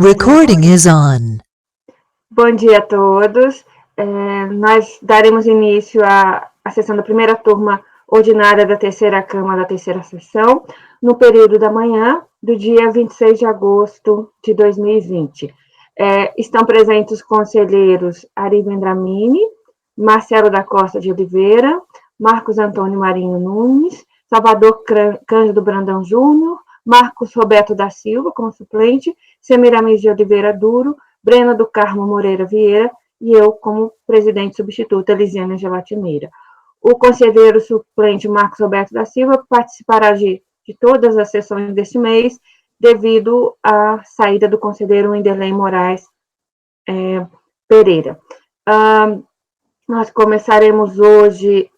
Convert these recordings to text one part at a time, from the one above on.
Recording is on. Bom dia a todos. Nós daremos início à sessão da primeira turma ordinária da terceira Câmara da terceira sessão, no período da manhã, do dia 26 de agosto de 2020. Estão presentes os conselheiros Ari Vendramini, Marcelo da Costa de Oliveira, Marcos Antônio Marinho Nunes, Salvador Cândido Brandão Júnior, Marcos Roberto da Silva, como suplente, Semiramis de Oliveira Duro, Breno do Carmo Moreira Vieira e eu, como presidente substituta, Elisiane Gelatimeira. O conselheiro suplente Marcos Roberto da Silva participará de todas as sessões deste mês, devido à saída do conselheiro Wenderlei Moraes Pereira. Nós começaremos hoje,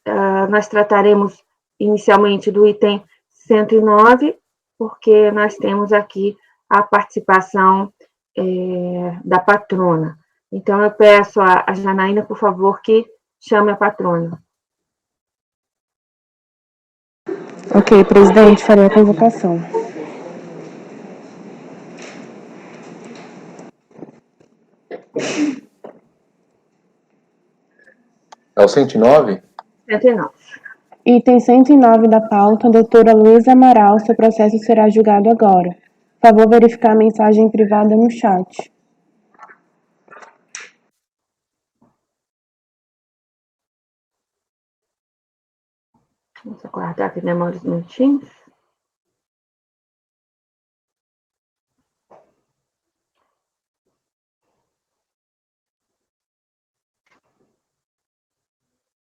nós trataremos inicialmente do item 109, porque nós temos aqui a participação da patrona. Então, eu peço a Janaína, por favor, que chame a patrona. Ok, presidente, farei a convocação. É o 109? 109. Item 109 da pauta, doutora Luísa Amaral, seu processo será julgado agora. Favor verificar a mensagem privada no chat. Vamos aguardar que demore uns minutinhos.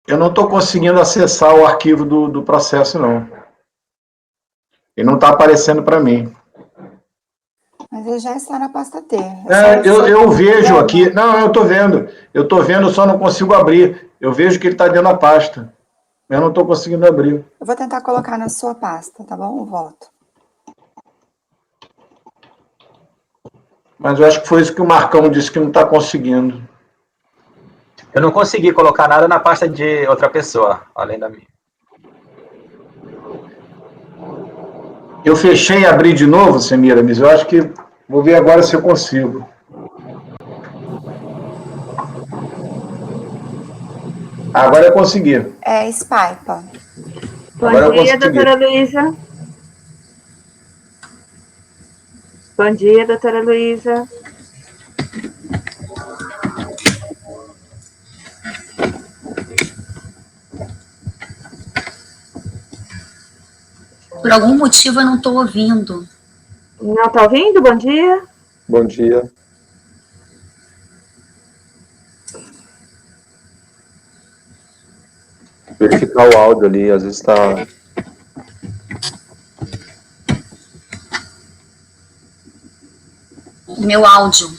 Eu não estou conseguindo acessar o arquivo do processo, não. Ele não está aparecendo para mim. Mas ele já está na pasta T. Eu vejo aqui. Não, eu estou vendo. Eu estou vendo, só não consigo abrir. Eu vejo que ele está dentro da pasta. Eu não estou conseguindo abrir. Eu vou tentar colocar na sua pasta, tá bom? O voto. Mas eu acho que foi isso que o Marcão disse que não está conseguindo. Eu não consegui colocar nada na pasta de outra pessoa, além da minha. Eu fechei e abri de novo, Semiramis. Eu acho que vou ver agora se eu consigo. Agora eu consegui. Spaipa. Bom dia, doutora Luísa. Bom dia, doutora Luísa. Por algum motivo eu não estou ouvindo. Não está ouvindo? Bom dia. Bom dia. Verificar o áudio ali, às vezes está... O meu áudio.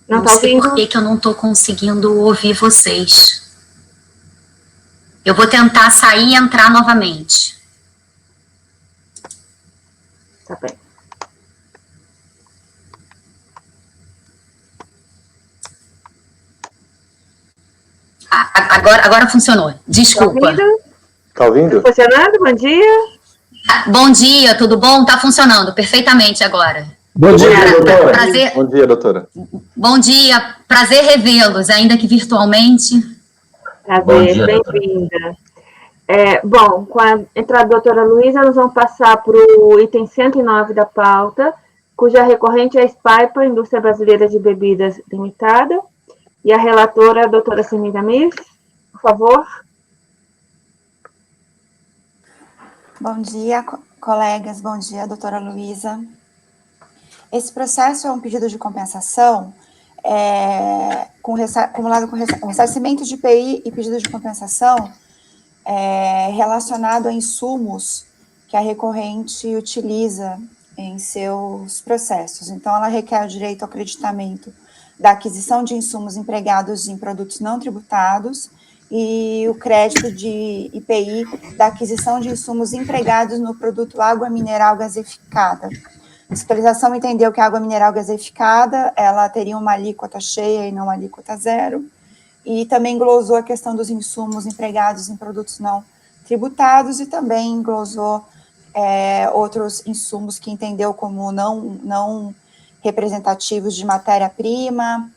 Não sei por que eu não estou conseguindo ouvir vocês. Eu vou tentar sair e entrar novamente. Tá bem. Agora funcionou. Desculpa. Tá ouvindo? Tá funcionando? Bom dia. Bom dia, tudo bom? Tá funcionando perfeitamente agora. Bom dia, doutora. Prazer. Bom dia, doutora. Bom dia, prazer revê-los, ainda que virtualmente. Prazer, bem-vinda. Bom, com a entrada da doutora Luísa, nós vamos passar para o item 109 da pauta, cuja recorrente é a Spaipa, Indústria Brasileira de Bebidas Limitada, e a relatora, a doutora Semiramis, por favor. Bom dia, colegas, bom dia, doutora Luísa. Esse processo é um pedido de compensação acumulado com ressarcimento de IPI e pedido de compensação relacionado a insumos que a recorrente utiliza em seus processos. Então, ela requer o direito ao acreditamento da aquisição de insumos empregados em produtos não tributados e o crédito de IPI da aquisição de insumos empregados no produto água mineral gaseificada. A fiscalização entendeu que a água mineral gaseificada, ela teria uma alíquota cheia e não uma alíquota zero, e também glosou a questão dos insumos empregados em produtos não tributados e também glosou outros insumos que entendeu como não representativos de matéria-prima,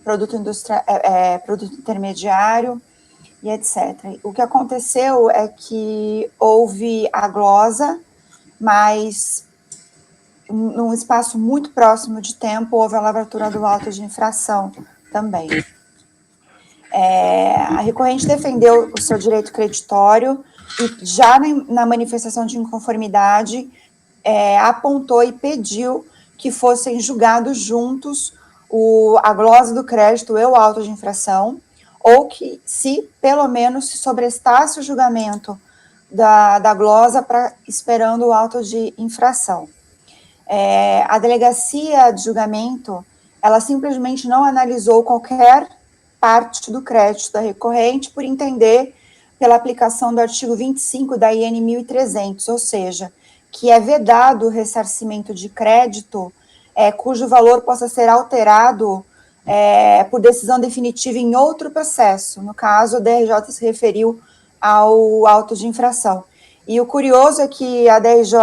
produto intermediário e etc. O que aconteceu é que houve a glosa, mas num espaço muito próximo de tempo houve a lavratura do auto de infração também. A recorrente defendeu o seu direito creditório e já na manifestação de inconformidade apontou e pediu que fossem julgados juntos a glosa do crédito e o auto de infração, ou que se pelo menos se sobrestasse o julgamento da glosa esperando o auto de infração. A delegacia de julgamento, ela simplesmente não analisou qualquer parte do crédito da recorrente por entender pela aplicação do artigo 25 da IN 1300, ou seja, que é vedado o ressarcimento de crédito cujo valor possa ser alterado por decisão definitiva em outro processo. No caso, a DRJ se referiu ao auto de infração. E o curioso é que a DRJ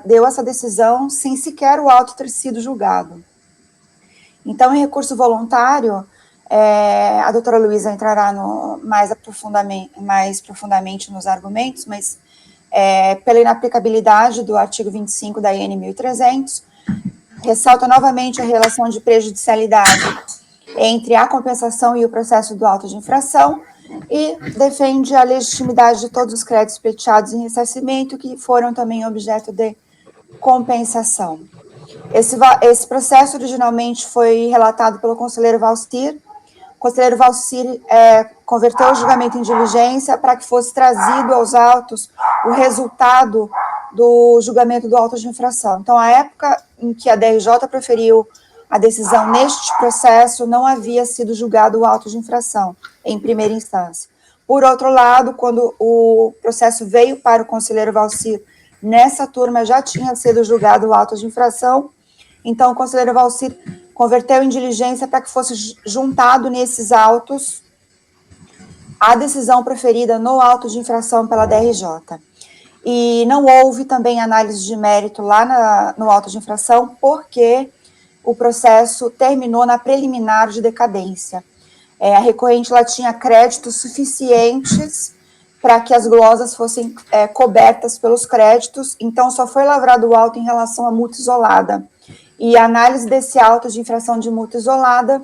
deu essa decisão sem sequer o auto ter sido julgado. Então, em recurso voluntário, a doutora Luísa entrará mais profundamente nos argumentos, mas pela inaplicabilidade do artigo 25 da IN 1300, ressalta novamente a relação de prejudicialidade entre a compensação e o processo do auto de infração e defende a legitimidade de todos os créditos pleiteados em ressarcimento que foram também objeto de compensação. Esse processo originalmente foi relatado pelo conselheiro Valcir. O conselheiro Valcir converteu o julgamento em diligência para que fosse trazido aos autos o resultado do julgamento do auto de infração. Então, a época em que a DRJ proferiu a decisão neste processo, não havia sido julgado o auto de infração, em primeira instância. Por outro lado, quando o processo veio para o conselheiro Valcir, nessa turma já tinha sido julgado o auto de infração, então o conselheiro Valcir converteu em diligência para que fosse juntado nesses autos a decisão proferida no auto de infração pela DRJ. E não houve também análise de mérito lá no auto de infração, porque o processo terminou na preliminar de decadência. A recorrente ela tinha créditos suficientes para que as glosas fossem cobertas pelos créditos, então só foi lavrado o auto em relação à multa isolada. E a análise desse auto de infração de multa isolada,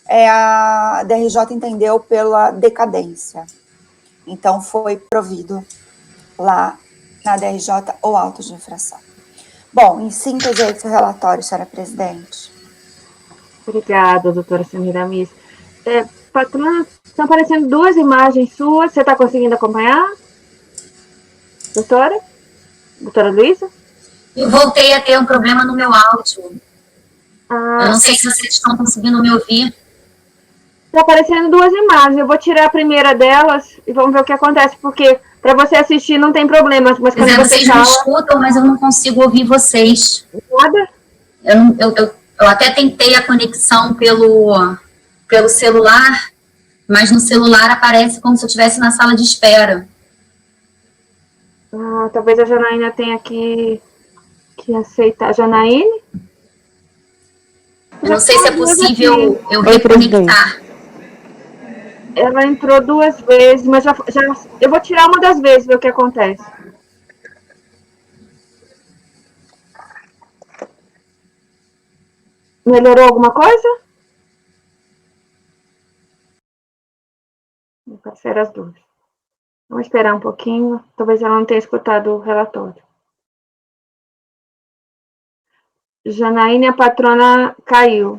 a DRJ entendeu pela decadência. Então foi provido lá na DRJ o auto de infração. Bom, em síntese, esse relatório, senhora presidente. Obrigada, doutora Semiramis. Patrona, estão aparecendo duas imagens suas. Você está conseguindo acompanhar? Doutora? Doutora Luísa? Eu voltei a ter um problema no meu áudio. Eu não sei se vocês estão conseguindo me ouvir. Está aparecendo duas imagens. Eu vou tirar a primeira delas e vamos ver o que acontece, porque para você assistir não tem problema, mas quando você vocês fala... me escutam, mas eu não consigo ouvir vocês. Nada? Eu até tentei a conexão pelo celular, mas no celular aparece como se eu estivesse na sala de espera. Talvez a Janaína tenha que aceitar. Janaíne? Eu não sei se é possível eu reconectar. Ela entrou duas vezes, mas eu vou tirar uma das vezes, ver o que acontece. Melhorou alguma coisa? Vou ser as duas. Vamos esperar um pouquinho. Talvez ela não tenha escutado o relatório. Janaína, a patrona caiu.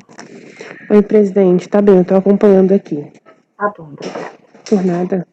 Oi, presidente. Tá bem, eu tô acompanhando aqui. Tá bom, obrigada. Por nada.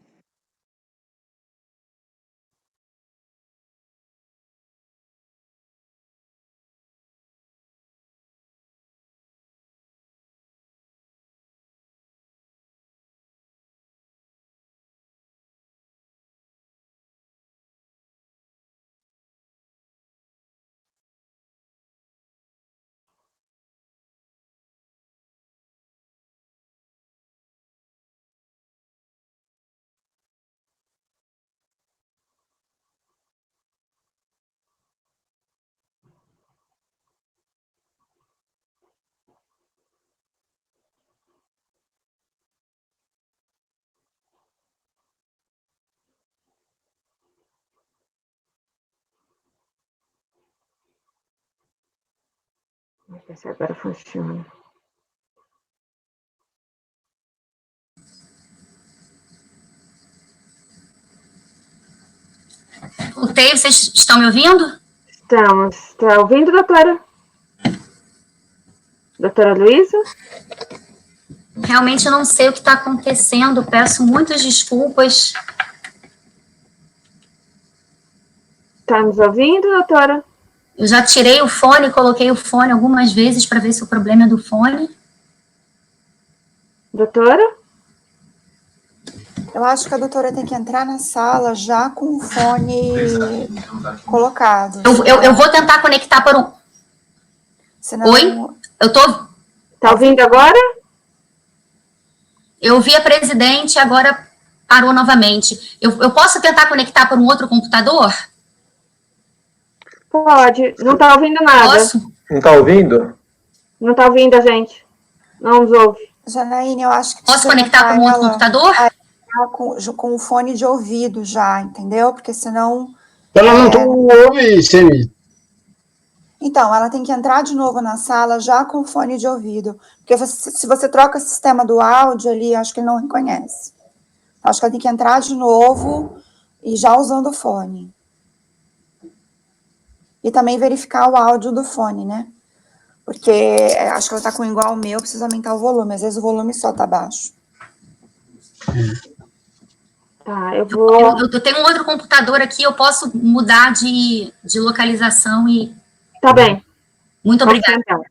Vamos ver se agora funciona. Voltei, vocês estão me ouvindo? Estamos. Está ouvindo, doutora? Doutora Luísa? Realmente eu não sei o que está acontecendo, peço muitas desculpas. Está nos ouvindo, doutora? Eu já tirei o fone, coloquei o fone algumas vezes para ver se o problema é do fone. Doutora? Eu acho que a doutora tem que entrar na sala já com o fone colocado. Eu vou tentar conectar por um... Senão... Oi? Eu tô... Está ouvindo agora? Eu vi a presidente, agora parou novamente. Eu posso tentar conectar por um outro computador? Pode. Não está ouvindo nada. Posso? Não está ouvindo? Não está ouvindo a gente. Não nos ouve. Janaíne, eu acho que Posso conectar por um outro computador? Com o fone de ouvido já, entendeu? Porque senão... Ela não ouve, Semi. Então, ela tem que entrar de novo na sala já com o fone de ouvido. Porque se você troca o sistema do áudio ali, acho que ele não reconhece. Acho que ela tem que entrar de novo e já usando o fone. E também verificar o áudio do fone, né? Porque acho que ela tá com igual ao meu, precisa aumentar o volume. Às vezes o volume só tá baixo. Tá, eu vou... Eu tenho um outro computador aqui, eu posso mudar de localização e... Tá bem. Muito obrigada. Então.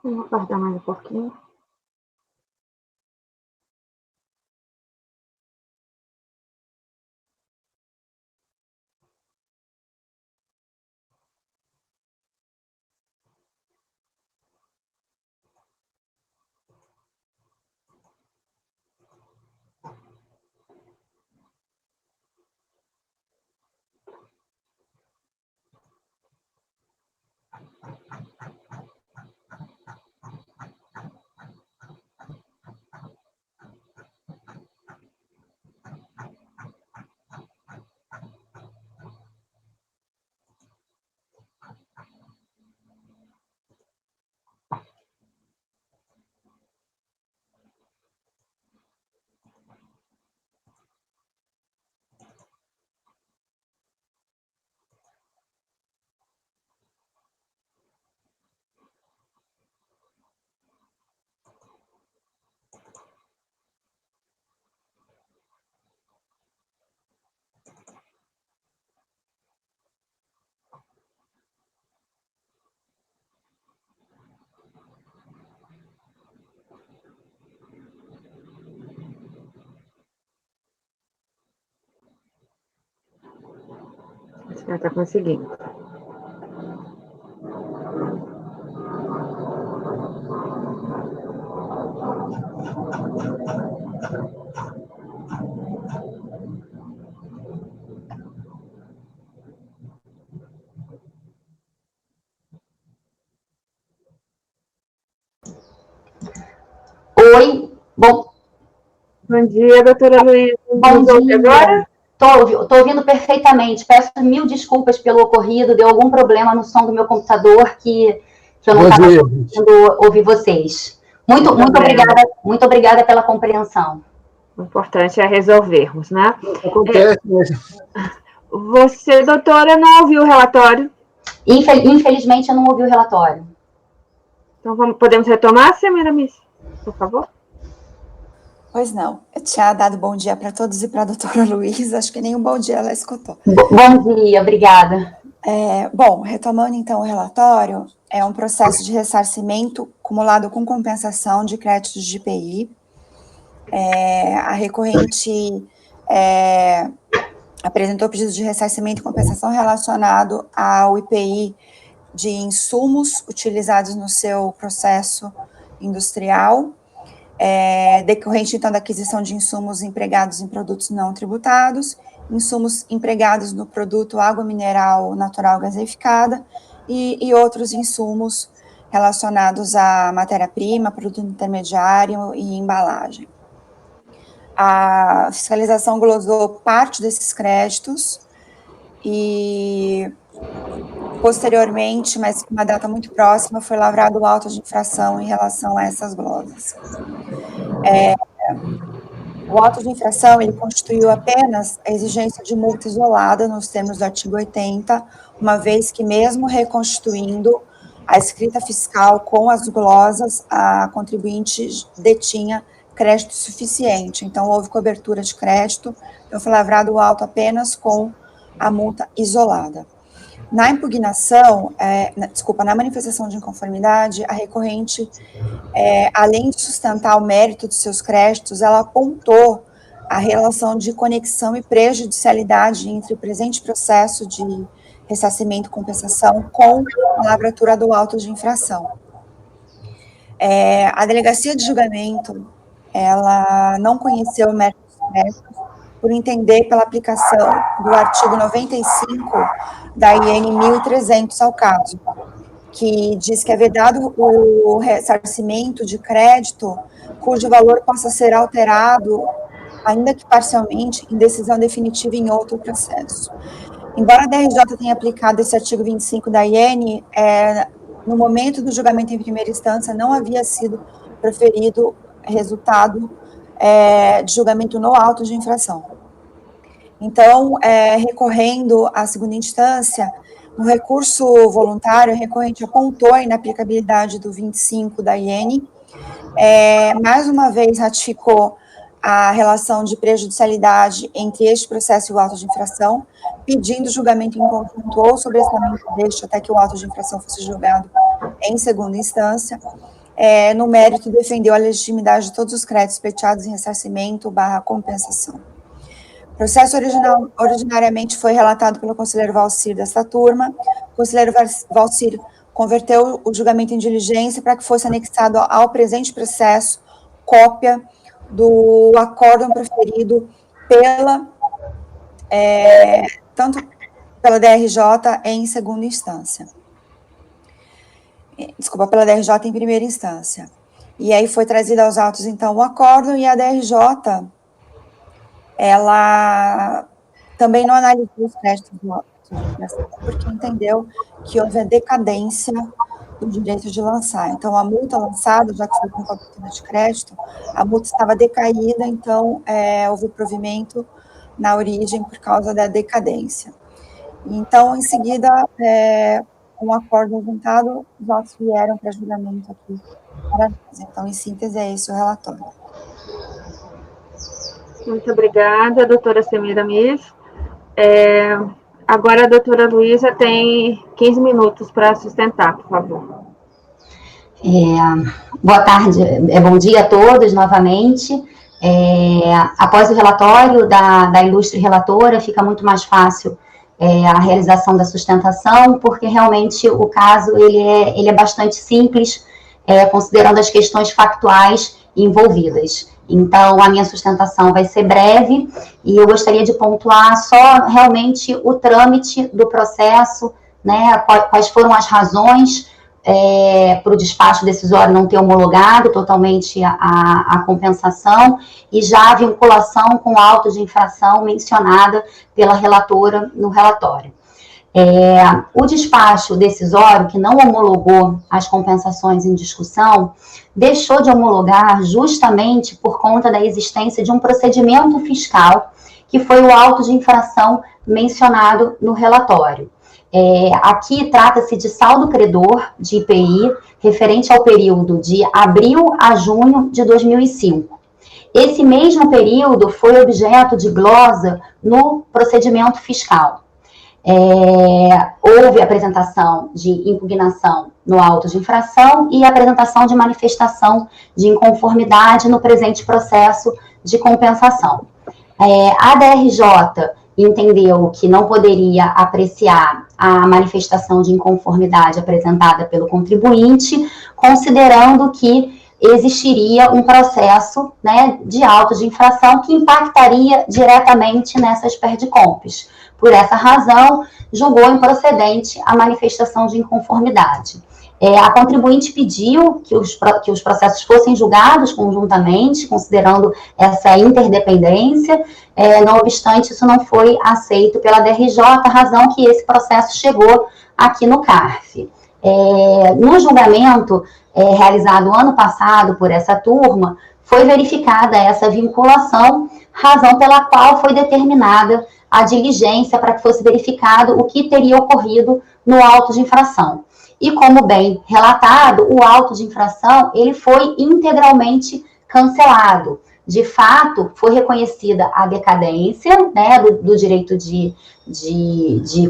Vamos aguardar mais um pouquinho. Acho que ela está conseguindo. Oi, bom dia, doutora Luísa. Bom dia. Agora? Estou ouvindo perfeitamente. Peço mil desculpas pelo ocorrido. Deu algum problema no som do meu computador que eu não estava conseguindo ouvir vocês. Muito obrigada pela compreensão. O importante é resolvermos, né? Acontece, mas... Você, doutora, não ouviu o relatório? Infelizmente, eu não ouvi o relatório. Então, podemos retomar, Semiramis, por favor? Pois não, eu tinha dado bom dia para todos e para a doutora Luísa, acho que nem um bom dia ela escutou. Bom dia, obrigada. Bom, retomando então o relatório, é um processo de ressarcimento acumulado com compensação de créditos de IPI. A recorrente apresentou pedido de ressarcimento e compensação relacionado ao IPI de insumos utilizados no seu processo industrial, decorrente, então, da aquisição de insumos empregados em produtos não tributados, insumos empregados no produto água mineral natural gaseificada e outros insumos relacionados à matéria-prima, produto intermediário e embalagem. A fiscalização glosou parte desses créditos e, posteriormente, mas com uma data muito próxima, foi lavrado o auto de infração em relação a essas glosas. O auto de infração, ele constituiu apenas a exigência de multa isolada nos termos do artigo 80, uma vez que mesmo reconstituindo a escrita fiscal com as glosas, a contribuinte detinha crédito suficiente, então houve cobertura de crédito, então foi lavrado o auto apenas com a multa isolada. Na impugnação, na manifestação de inconformidade, a recorrente, além de sustentar o mérito dos seus créditos, ela apontou a relação de conexão e prejudicialidade entre o presente processo de ressarcimento e compensação com a lavratura do auto de infração. A delegacia de julgamento, ela não conheceu o mérito dos créditos, por entender pela aplicação do artigo 95 da IN 1300 ao caso, que diz que é vedado o ressarcimento de crédito cujo valor possa ser alterado, ainda que parcialmente, em decisão definitiva em outro processo. Embora a DRJ tenha aplicado esse artigo 25 da IN, no momento do julgamento em primeira instância não havia sido proferido resultado de julgamento no auto de infração. Então, recorrendo à segunda instância, no recurso voluntário, a recorrente apontou a inaplicabilidade do 25 da IN, mais uma vez ratificou a relação de prejudicialidade entre este processo e o auto de infração, pedindo julgamento em conjunto ou sobrestamento deste até que o auto de infração fosse julgado em segunda instância, no mérito defendeu a legitimidade de todos os créditos pleiteados em ressarcimento/compensação. O processo originariamente foi relatado pelo conselheiro Valcir desta turma. O conselheiro Valcir converteu o julgamento em diligência para que fosse anexado ao presente processo cópia do acórdão proferido tanto pela DRJ em segunda instância. Desculpa, pela DRJ em primeira instância. E aí foi trazido aos autos, então, o acórdão, e a DRJ, ela também não analisou os créditos do auto de infração, porque entendeu que houve a decadência do direito de lançar. Então, a multa lançada, já que foi com cobertura de crédito, a multa estava decaída, então, houve provimento na origem por causa da decadência. Então, em seguida, um acordo juntado, os autos vieram para julgamento aqui para nós. Então, em síntese, é esse o relatório. Muito obrigada, doutora Semiramis. Agora a doutora Luísa tem 15 minutos para sustentar, por favor. Boa tarde, bom dia a todos novamente. Após o relatório da ilustre relatora, fica muito mais fácil a realização da sustentação, porque realmente o caso ele é bastante simples, considerando as questões factuais envolvidas. Então, a minha sustentação vai ser breve, e eu gostaria de pontuar só realmente o trâmite do processo, né, quais foram as razões para o despacho decisório não ter homologado totalmente a compensação, e já a vinculação com o auto de infração mencionada pela relatora no relatório. O despacho decisório, que não homologou as compensações em discussão, deixou de homologar justamente por conta da existência de um procedimento fiscal, que foi o auto de infração mencionado no relatório. Aqui trata-se de saldo credor de IPI, referente ao período de abril a junho de 2005. Esse mesmo período foi objeto de glosa no procedimento fiscal. Houve apresentação de impugnação no auto de infração e apresentação de manifestação de inconformidade no presente processo de compensação. A DRJ entendeu que não poderia apreciar a manifestação de inconformidade apresentada pelo contribuinte, considerando que existiria um processo, né, de auto de infração que impactaria diretamente nessas perdicompes. Por essa razão, julgou improcedente a manifestação de inconformidade. A contribuinte pediu que os processos fossem julgados conjuntamente, considerando essa interdependência, não obstante, isso não foi aceito pela DRJ, razão que esse processo chegou aqui no CARF. No julgamento realizado ano passado por essa turma, foi verificada essa vinculação, razão pela qual foi determinada a diligência para que fosse verificado o que teria ocorrido no auto de infração. E como bem relatado, o auto de infração ele foi integralmente cancelado. De fato, foi reconhecida a decadência, né, do direito de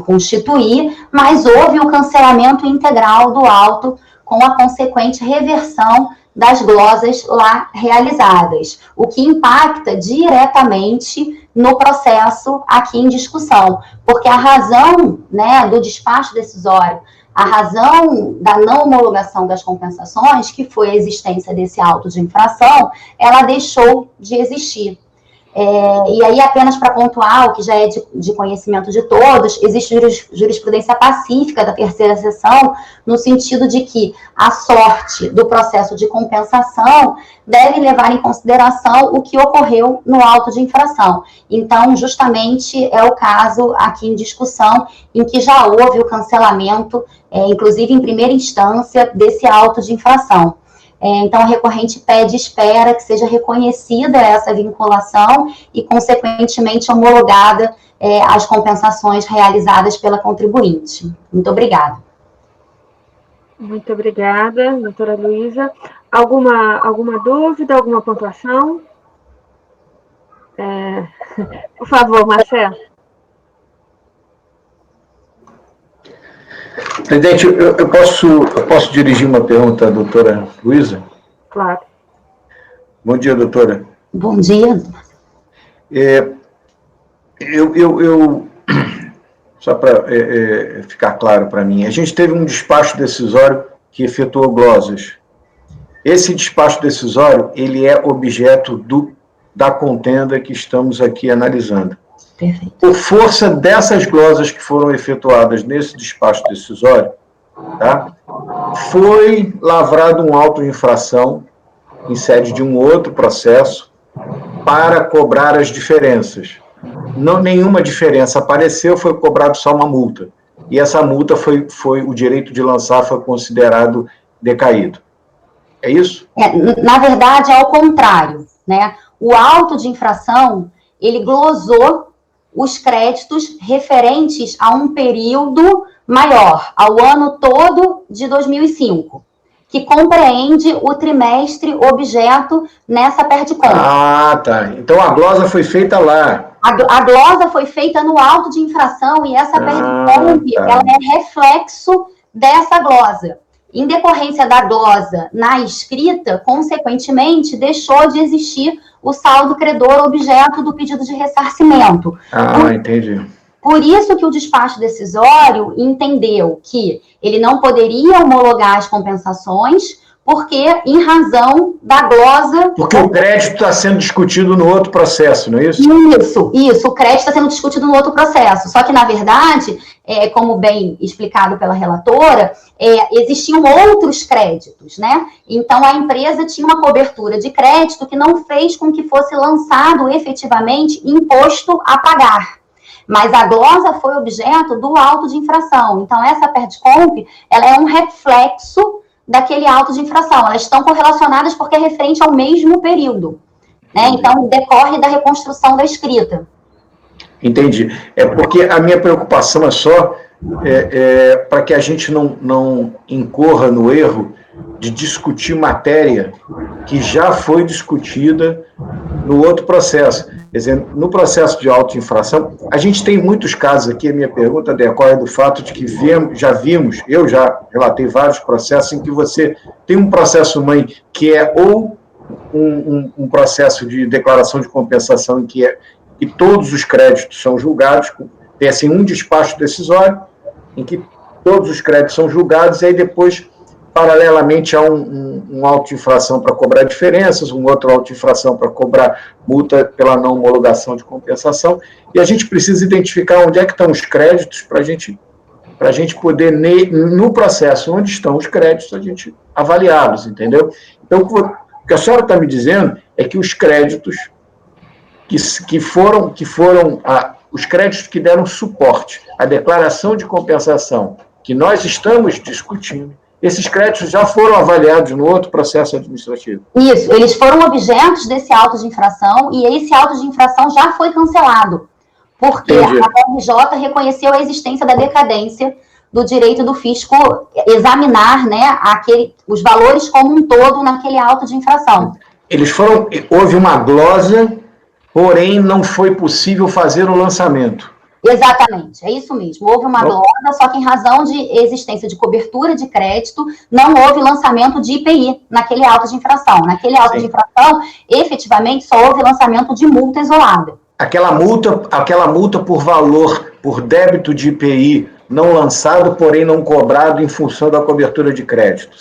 constituir, mas houve o cancelamento integral do auto com a consequente reversão das glosas lá realizadas, o que impacta diretamente no processo aqui em discussão, porque a razão, né, do despacho decisório, a razão da não homologação das compensações, que foi a existência desse auto de infração, ela deixou de existir. E aí, apenas para pontuar, o que já é de conhecimento de todos, existe jurisprudência pacífica da terceira seção, no sentido de que a sorte do processo de compensação deve levar em consideração o que ocorreu no auto de infração. Então, justamente, é o caso aqui em discussão, em que já houve o cancelamento, inclusive em primeira instância, desse auto de infração. Então, a recorrente pede espera que seja reconhecida essa vinculação e, consequentemente, homologada as compensações realizadas pela contribuinte. Muito obrigada. Muito obrigada, doutora Luísa. Alguma dúvida, alguma pontuação? Por favor, Marcelo. Presidente, eu posso dirigir uma pergunta à doutora Luísa? Claro. Bom dia, doutora. Bom dia. Só para ficar claro para mim, a gente teve um despacho decisório que efetuou glosas. Esse despacho decisório, ele é objeto da contenda que estamos aqui analisando. Perfeito. Por força dessas glosas que foram efetuadas nesse despacho decisório, tá, foi lavrado um auto de infração em sede de um outro processo para cobrar as diferenças. Nenhuma diferença apareceu, foi cobrado só uma multa. E essa multa foi o direito de lançar foi considerado decaído. É isso? Na verdade, é ao contrário, né? O auto de infração, ele glosou os créditos referentes a um período maior, ao ano todo de 2005, que compreende o trimestre objeto nessa perde-conta. Ah, tá. Então a glosa foi feita lá. A glosa foi feita no auto de infração e essa perde-conta, tá. ela é reflexo dessa glosa. Em decorrência da glosa na escrita, consequentemente, deixou de existir o saldo credor objeto do pedido de ressarcimento. Entendi. Por isso que o despacho decisório entendeu que ele não poderia homologar as compensações, porque, em razão da glosa... Porque o crédito está sendo discutido no outro processo, não é isso? Isso, o crédito está sendo discutido no outro processo. Só que, na verdade, como bem explicado pela relatora, existiam outros créditos, né? Então, a empresa tinha uma cobertura de crédito que não fez com que fosse lançado efetivamente imposto a pagar. Mas a glosa foi objeto do auto de infração. Então, essa perde-comp, ela é um reflexo daquele auto de infração. Elas estão correlacionadas porque é referente ao mesmo período, né? Então, decorre da reconstrução da escrita. Entendi. É porque a minha preocupação é só para que a gente não incorra no erro de discutir matéria que já foi discutida no outro processo. Quer dizer, no processo de auto-infração, a gente tem muitos casos aqui, a minha pergunta decorre do fato de que eu já relatei vários processos em que você tem um processo-mãe que é ou um processo de declaração de compensação em que todos os créditos são julgados, tem assim um despacho decisório em que todos os créditos são julgados e aí depois, paralelamente, há um auto de infração para cobrar diferenças, um outro auto de infração para cobrar multa pela não homologação de compensação, e a gente precisa identificar onde é que estão os créditos para a gente poder, no processo onde estão os créditos, a gente avaliá-los, entendeu? Então, o que a senhora está me dizendo é que os créditos que foram os créditos que deram suporte à declaração de compensação que nós estamos discutindo, esses créditos já foram avaliados no outro processo administrativo. Isso, eles foram objetos desse auto de infração e esse auto de infração já foi cancelado, porque a RJ reconheceu a existência da decadência do direito do fisco examinar, né, os valores como um todo naquele auto de infração. Houve uma glosa, porém não foi possível fazer o lançamento. Exatamente, é isso mesmo. Houve uma glosa, só que em razão de existência de cobertura de crédito, não houve lançamento de IPI naquele auto de infração. Naquele auto de infração, efetivamente, só houve lançamento de multa isolada. Aquela multa por valor, por débito de IPI não lançado, porém não cobrado em função da cobertura de crédito.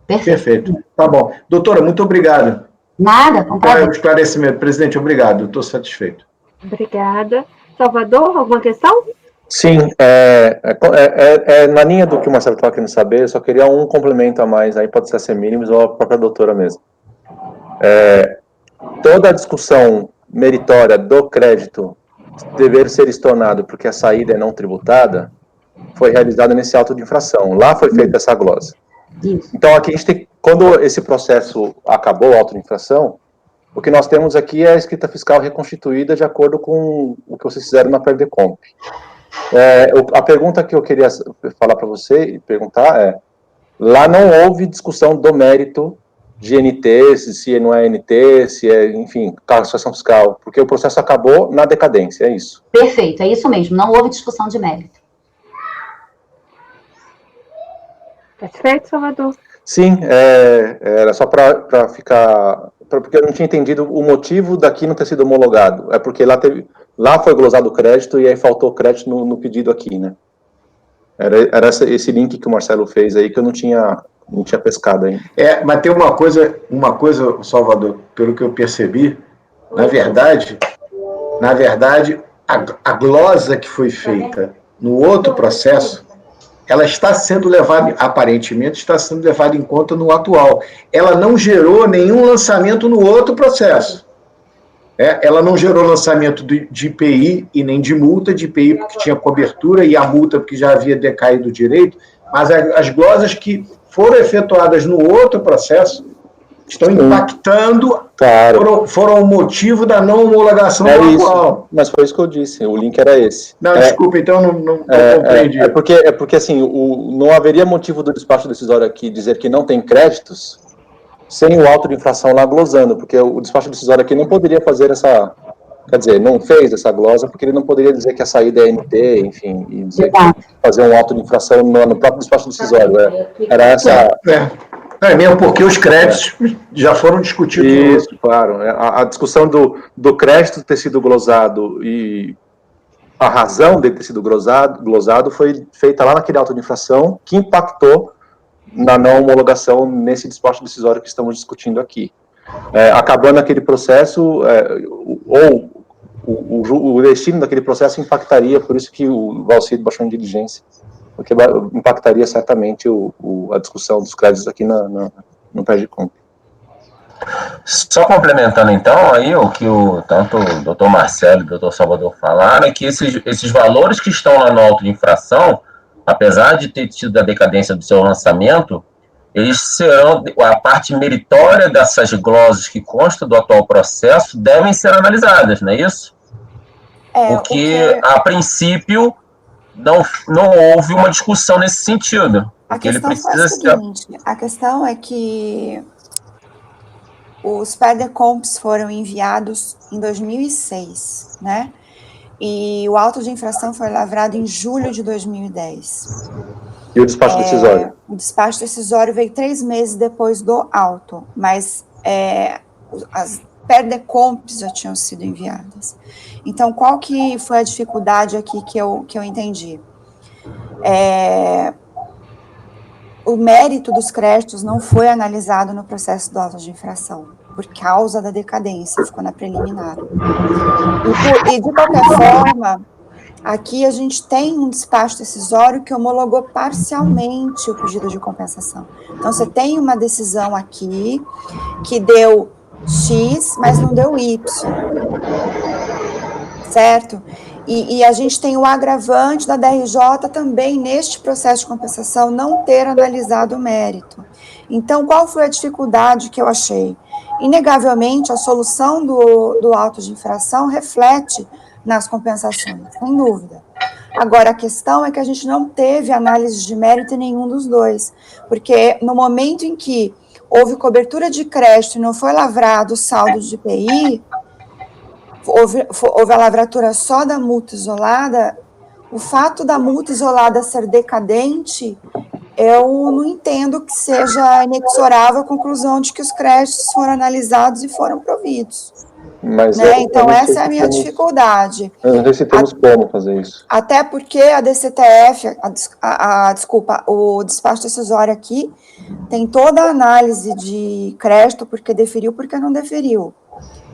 Perfeito. Tá bom. Doutora, muito obrigado. Nada, com prazer. Esclarecimento. Presidente, obrigado. Estou satisfeito. Obrigada. Salvador, alguma questão? Sim, na linha do que o Marcelo estava querendo saber, eu só queria um complemento a mais, aí pode ser mínimos ou a própria doutora mesmo. Toda a discussão meritória do crédito dever ser estornado porque a saída é não tributada foi realizada nesse auto de infração. Lá foi feita essa glosa. Isso. Então, aqui a gente tem, quando esse processo acabou, o auto de infração, o que nós temos aqui é a escrita fiscal reconstituída de acordo com o que vocês fizeram na Perdecomp. A pergunta que eu queria falar para você e perguntar é, lá não houve discussão do mérito de NT, se não é NT, se é, enfim, classificação fiscal, porque o processo acabou na decadência, é isso? Perfeito, é isso mesmo, não houve discussão de mérito. Satisfeito, Salvador? Sim, era só para ficar... Porque eu não tinha entendido o motivo daqui não ter sido homologado. É porque lá foi glosado o crédito e aí faltou crédito no pedido aqui, né? Era esse link que o Marcelo fez aí que eu não tinha pescado ainda. Mas tem uma coisa, Salvador, pelo que eu percebi, na verdade, a glosa que foi feita no outro processo, ela está sendo levada, aparentemente, está sendo levada em conta no atual. Ela não gerou nenhum lançamento no outro processo. Ela não gerou lançamento de IPI e nem de multa, de IPI porque tinha cobertura e a multa porque já havia decaído o direito, mas as glosas que foram efetuadas no outro processo estão impactando, claro. foram o motivo da não homologação atual. Mas foi isso que eu disse, o link era esse. Não, desculpa, então não compreendi. É porque assim, não haveria motivo do despacho decisório aqui dizer que não tem créditos sem o auto de infração lá glosando, porque o despacho decisório aqui não poderia fazer não fez essa glosa, porque ele não poderia dizer que a saída é NT, enfim, e dizer fazer um auto de infração no próprio despacho decisório. Era essa... mesmo porque os créditos já foram discutidos. Isso, claro. A discussão do crédito ter sido glosado e a razão dele ter sido glosado foi feita lá naquele auto de infração que impactou na não homologação nesse despacho decisório que estamos discutindo aqui. Acabando aquele processo, o destino daquele processo impactaria, por isso que o Valcido baixou em diligência, porque impactaria certamente a discussão dos créditos aqui no PERGCOMP. Só complementando então aí o que tanto o doutor Marcelo e o doutor Salvador falaram, é que esses valores que estão lá no auto de infração, apesar de ter tido a decadência do seu lançamento, eles serão, a parte meritória dessas glosas que constam do atual processo devem ser analisadas, não é isso? Porque, a princípio, não houve uma discussão nesse sentido. A questão foi a seguinte, a questão é que os PERDECOMPs foram enviados em 2006, né? E o auto de infração foi lavrado em julho de 2010. E o despacho decisório? O despacho decisório veio 3 meses depois do auto, mas as PERDECOMPs já tinham sido enviadas. Então, qual que foi a dificuldade aqui que eu entendi? O mérito dos créditos não foi analisado no processo do auto de infração, por causa da decadência, ficou na preliminar. E de qualquer forma, aqui a gente tem um despacho decisório que homologou parcialmente o pedido de compensação. Então, você tem uma decisão aqui que deu X, mas não deu Y, certo? E a gente tem o agravante da DRJ também, neste processo de compensação, não ter analisado o mérito. Então, qual foi a dificuldade que eu achei? Inegavelmente, a solução do auto de infração reflete nas compensações, sem dúvida. Agora, a questão é que a gente não teve análise de mérito em nenhum dos dois, porque no momento em que houve cobertura de crédito e não foi lavrado o saldo de IPI, houve a lavratura só da multa isolada, o fato da multa isolada ser decadente, eu não entendo que seja inexorável a conclusão de que os créditos foram analisados e foram providos. Mas né? Então, essa é a minha dificuldade. Eu não sei se temos como fazer isso. Até porque a DCTF, desculpa, o despacho decisório aqui, tem toda a análise de crédito, porque deferiu, porque não deferiu.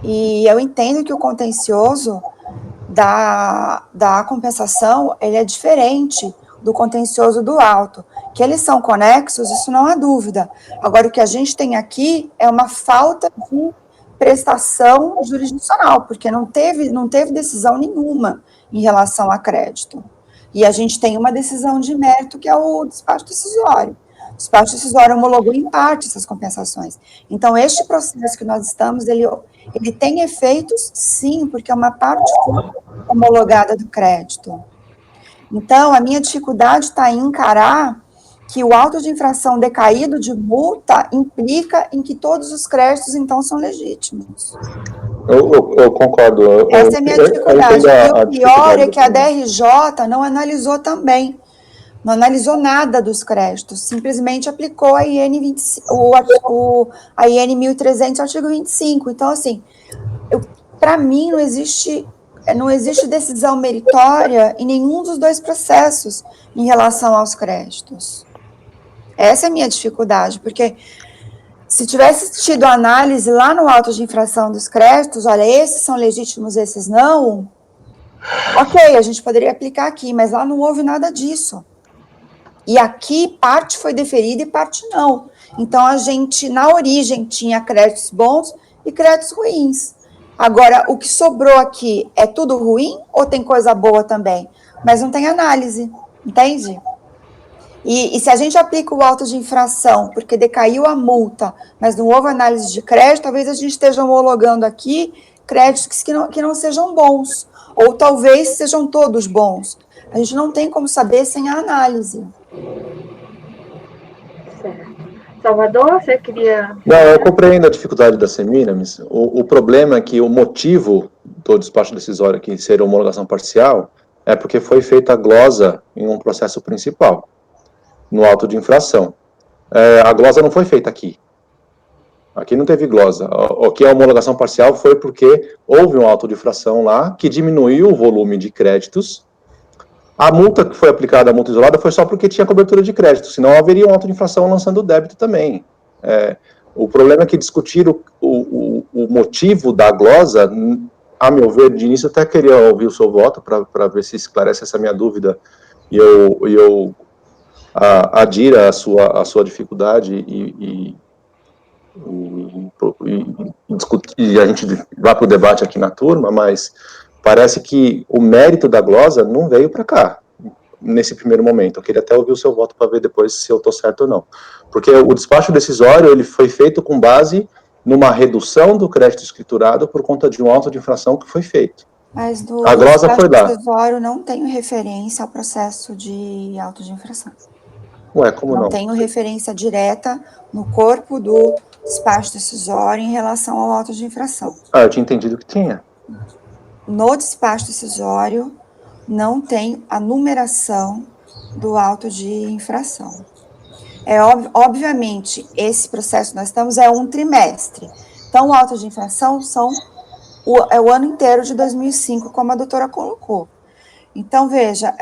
E eu entendo que o contencioso da compensação, ele é diferente do contencioso do auto. Que eles são conexos, isso não há dúvida. Agora, o que a gente tem aqui é uma falta de prestação jurisdicional, porque não teve decisão nenhuma em relação a crédito. E a gente tem uma decisão de mérito, que é o despacho decisório. O despacho decisório homologou em parte essas compensações. Então, este processo que nós estamos, ele tem efeitos, sim, porque é uma parte homologada do crédito. Então, a minha dificuldade está em encarar que o auto de infração decaído de multa implica em que todos os créditos, então, são legítimos. Eu concordo. Essa é a minha dificuldade. E o pior é que a DRJ não analisou também, não analisou nada dos créditos, simplesmente aplicou a IN 1300, artigo 25. Então, assim, para mim, não existe decisão meritória em nenhum dos dois processos em relação aos créditos. Essa é a minha dificuldade, porque se tivesse tido análise lá no auto de infração dos créditos, olha, esses são legítimos, esses não, ok, a gente poderia aplicar aqui, mas lá não houve nada disso. E aqui, parte foi deferida e parte não. Então, a gente, na origem, tinha créditos bons e créditos ruins. Agora, o que sobrou aqui é tudo ruim ou tem coisa boa também? Mas não tem análise, entende? E se a gente aplica o auto de infração porque decaiu a multa, mas não houve análise de crédito, talvez a gente esteja homologando aqui créditos que não sejam bons, ou talvez sejam todos bons. A gente não tem como saber sem a análise. Certo. Salvador, você queria... Não, eu compreendo a dificuldade da Semiramis. O problema é que o motivo do despacho decisório aqui ser homologação parcial é porque foi feita a glosa em um processo principal, no auto de infração. A glosa não foi feita aqui. Aqui não teve glosa. O que é homologação parcial foi porque houve um auto de infração lá que diminuiu o volume de créditos. A multa que foi aplicada, a multa isolada, foi só porque tinha cobertura de crédito, senão haveria um auto de infração lançando débito também. O problema é que discutir o motivo da glosa, a meu ver, de início, até queria ouvir o seu voto para ver se esclarece essa minha dúvida e eu adira a sua dificuldade e a gente vá para o debate aqui na turma, mas parece que o mérito da glosa não veio para cá, nesse primeiro momento. Eu queria até ouvir o seu voto para ver depois se eu estou certo ou não. Porque o despacho decisório, ele foi feito com base numa redução do crédito escriturado por conta de um auto de infração que foi feito. Mas do A glosa foi lá. despacho decisório não tenho referência ao processo de auto de infração. Ué, como não? Não tenho referência direta no corpo do despacho decisório em relação ao auto de infração. Eu tinha entendido que tinha. No despacho decisório, não tem a numeração do auto de infração. Obviamente, esse processo que nós estamos é um trimestre. Então, o auto de infração é o ano inteiro de 2005, como a doutora colocou. Então, veja,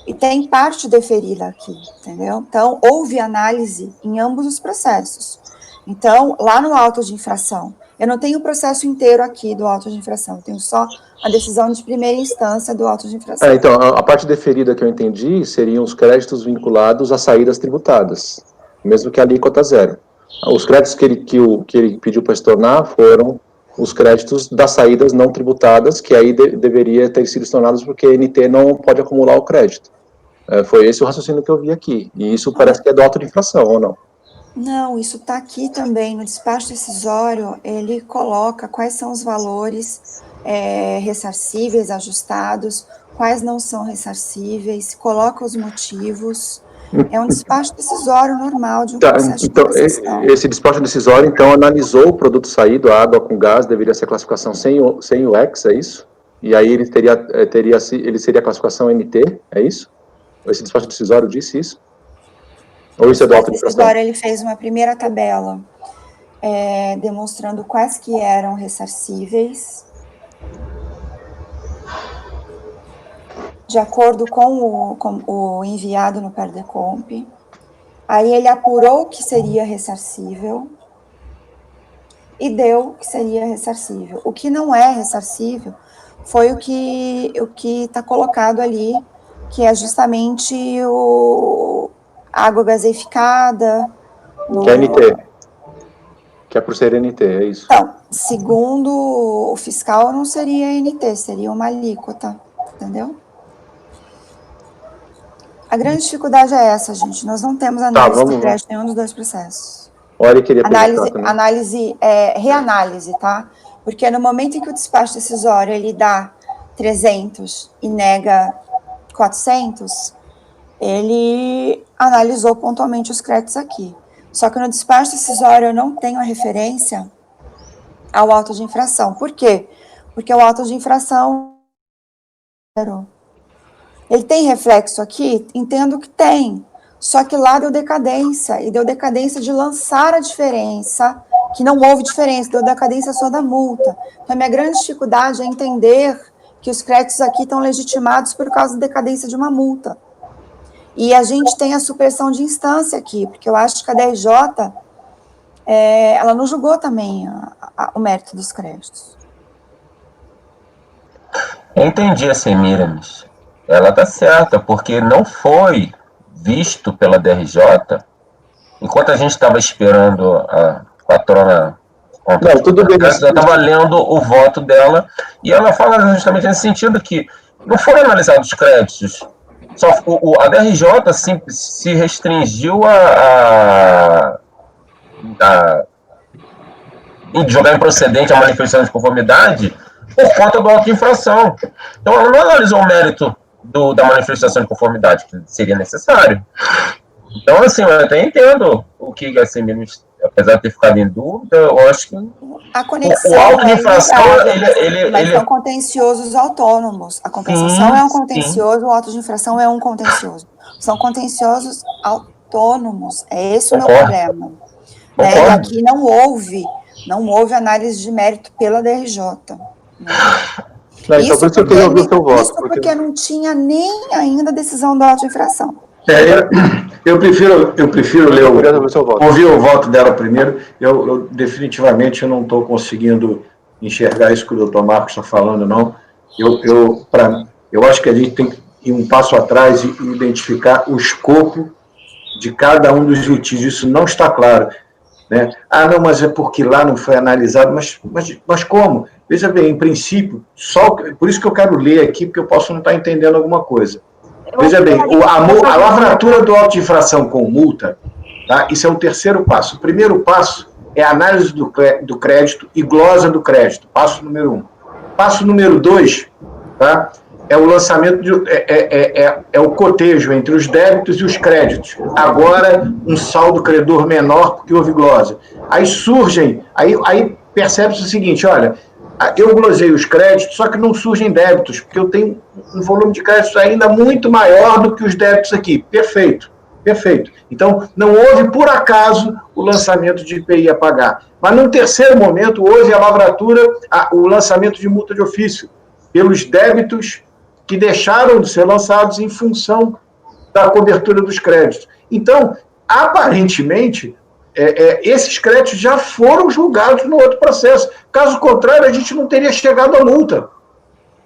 e tem parte deferida aqui, entendeu? Então, houve análise em ambos os processos. Então, lá no auto de infração, eu não tenho o processo inteiro aqui do auto de infração, eu tenho só a decisão de primeira instância do auto de infração. Então, a parte deferida que eu entendi seriam os créditos vinculados às saídas tributadas, mesmo que a alíquota zero. Os créditos que ele pediu para estornar foram os créditos das saídas não tributadas, que aí deveria ter sido estornados porque a NT não pode acumular o crédito. Foi esse o raciocínio que eu vi aqui, e isso parece que é do auto de infração, ou não? Não, isso está aqui também, no despacho decisório, ele coloca quais são os valores ressarcíveis, ajustados, quais não são ressarcíveis, coloca os motivos. É um despacho decisório normal de um processo de negociação. Esse despacho decisório, então, analisou o produto saído, a água com gás, deveria ser classificação sem o X, é isso? E aí ele seria a classificação NT, é isso? Esse despacho decisório disse isso? Ou isso é do auto de infração? Ele fez uma primeira tabela demonstrando quais que eram ressarcíveis, de acordo com o enviado no Perdecomp. Aí ele apurou que seria ressarcível e deu que seria ressarcível. O que não é ressarcível foi o que está colocado ali, que é justamente água gaseificada. Que é NT. Que é por ser NT, é isso? Então, segundo o fiscal, não seria NT, seria uma alíquota, entendeu? A grande dificuldade é essa, gente. Nós não temos análise de crédito em nenhum dos dois processos. Olha, eu queria reanálise, tá? Porque no momento em que o despacho decisório ele dá 300 e nega 400, ele analisou pontualmente os créditos aqui. Só que no despacho decisório eu não tenho a referência ao auto de infração. Por quê? Porque o auto de infração Ele tem reflexo aqui? Entendo que tem. Só que lá deu decadência, e deu decadência de lançar a diferença, que não houve diferença, deu decadência só da multa. Então, a minha grande dificuldade é entender que os créditos aqui estão legitimados por causa da decadência de uma multa. E a gente tem a supressão de instância aqui, porque eu acho que a DRJ, ela não julgou também o mérito dos créditos. Eu entendi a Semiramis. Ela está certa, porque não foi visto pela DRJ, enquanto a gente estava esperando a patrona... Não, tudo bem. Eu estava lendo o voto dela, e ela fala justamente nesse sentido que não foram analisados os créditos. Só a DRJ se restringiu a jogar improcedente a manifestação de conformidade por conta do auto de infração. Então, ela não analisou o mérito da manifestação de conformidade, que seria necessário. Então, assim, eu até entendo o que a Semiramis, apesar de ter ficado em dúvida, eu acho que a conexão o auto de infração, mas são contenciosos autônomos. A compensação é um contencioso, o auto de infração é um contencioso. São contenciosos autônomos. É esse o meu problema. Né? E aqui não houve análise de mérito pela DRJ. Né? Não, então, por isso que eu queria ouvir o seu voto. Isso porque não tinha nem ainda decisão da auto de infração. Eu prefiro ler ouvir o voto dela primeiro. Eu definitivamente não estou conseguindo enxergar isso que o doutor Marcos está falando, não. Eu acho que a gente tem que ir um passo atrás e identificar o escopo de cada um dos litígios. Isso não está claro. Né? Ah, não, mas é porque lá não foi analisado. Mas como? Veja bem, em princípio, por isso que eu quero ler aqui, porque eu posso não estar entendendo alguma coisa. Veja bem, a lavratura do auto de infração com multa, tá? Isso é o terceiro passo. O primeiro passo é a análise do crédito e glosa do crédito, passo número 1. Passo número 2, tá? É o lançamento, é o cotejo entre os débitos e os créditos. Agora, um saldo credor menor porque houve glosa. Aí aí percebe-se o seguinte, olha, eu glosei os créditos, só que não surgem débitos, porque eu tenho um volume de créditos ainda muito maior do que os débitos aqui. Perfeito, perfeito. Então, não houve, por acaso, o lançamento de IPI a pagar. Mas, num terceiro momento, houve a lavratura, o lançamento de multa de ofício, pelos débitos que deixaram de ser lançados em função da cobertura dos créditos. Então, aparentemente, esses créditos já foram julgados no outro processo. Caso contrário, a gente não teria chegado à multa.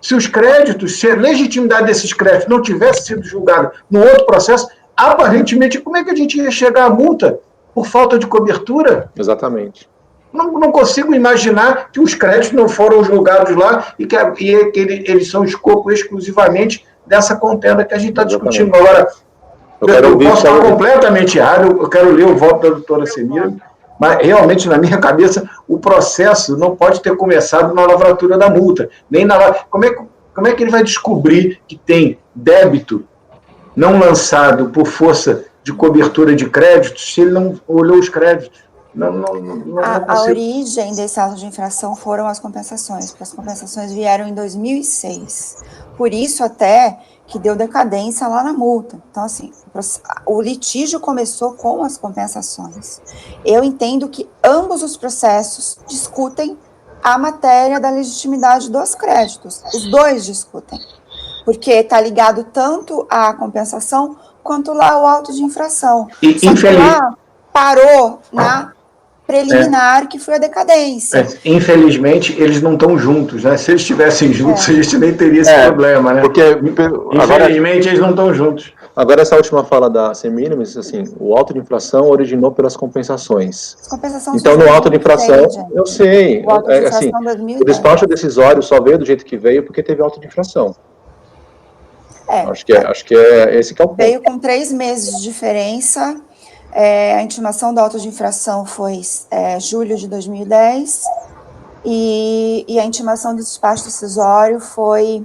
Se os créditos, se a legitimidade desses créditos não tivesse sido julgada no outro processo, aparentemente, como é que a gente ia chegar à multa por falta de cobertura? Exatamente. Não consigo imaginar que os créditos não foram julgados lá e que eles são escopo exclusivamente dessa contenda que a gente está discutindo. Agora, eu posso estar completamente errado, eu quero ler o voto da doutora Semira, mas realmente, na minha cabeça, o processo não pode ter começado na lavratura da multa. Como é que ele vai descobrir que tem débito não lançado por força de cobertura de créditos se ele não olhou os créditos? A origem desse auto de infração foram as compensações, porque as compensações vieram em 2006. Por isso, até que deu decadência lá na multa. Então, assim, o litígio começou com as compensações. Eu entendo que ambos os processos discutem a matéria da legitimidade dos créditos. Os dois discutem. Porque está ligado tanto à compensação quanto lá o auto de infração. Só que lá parou na preliminar, que foi a decadência. Infelizmente, eles não estão juntos, né? Se eles estivessem juntos, a gente nem teria esse problema, né? Porque, infelizmente, eles não estão juntos. Agora, essa última fala da Semiramis, assim, o auto de infração originou pelas compensações. Então, no auto de infração, eu sei, assim, o despacho decisório só veio do jeito que veio porque teve auto de infração. Acho que é esse que é o ponto. Veio com 3 meses de diferença. A intimação do auto de infração foi julho de 2010 e a intimação do despacho decisório foi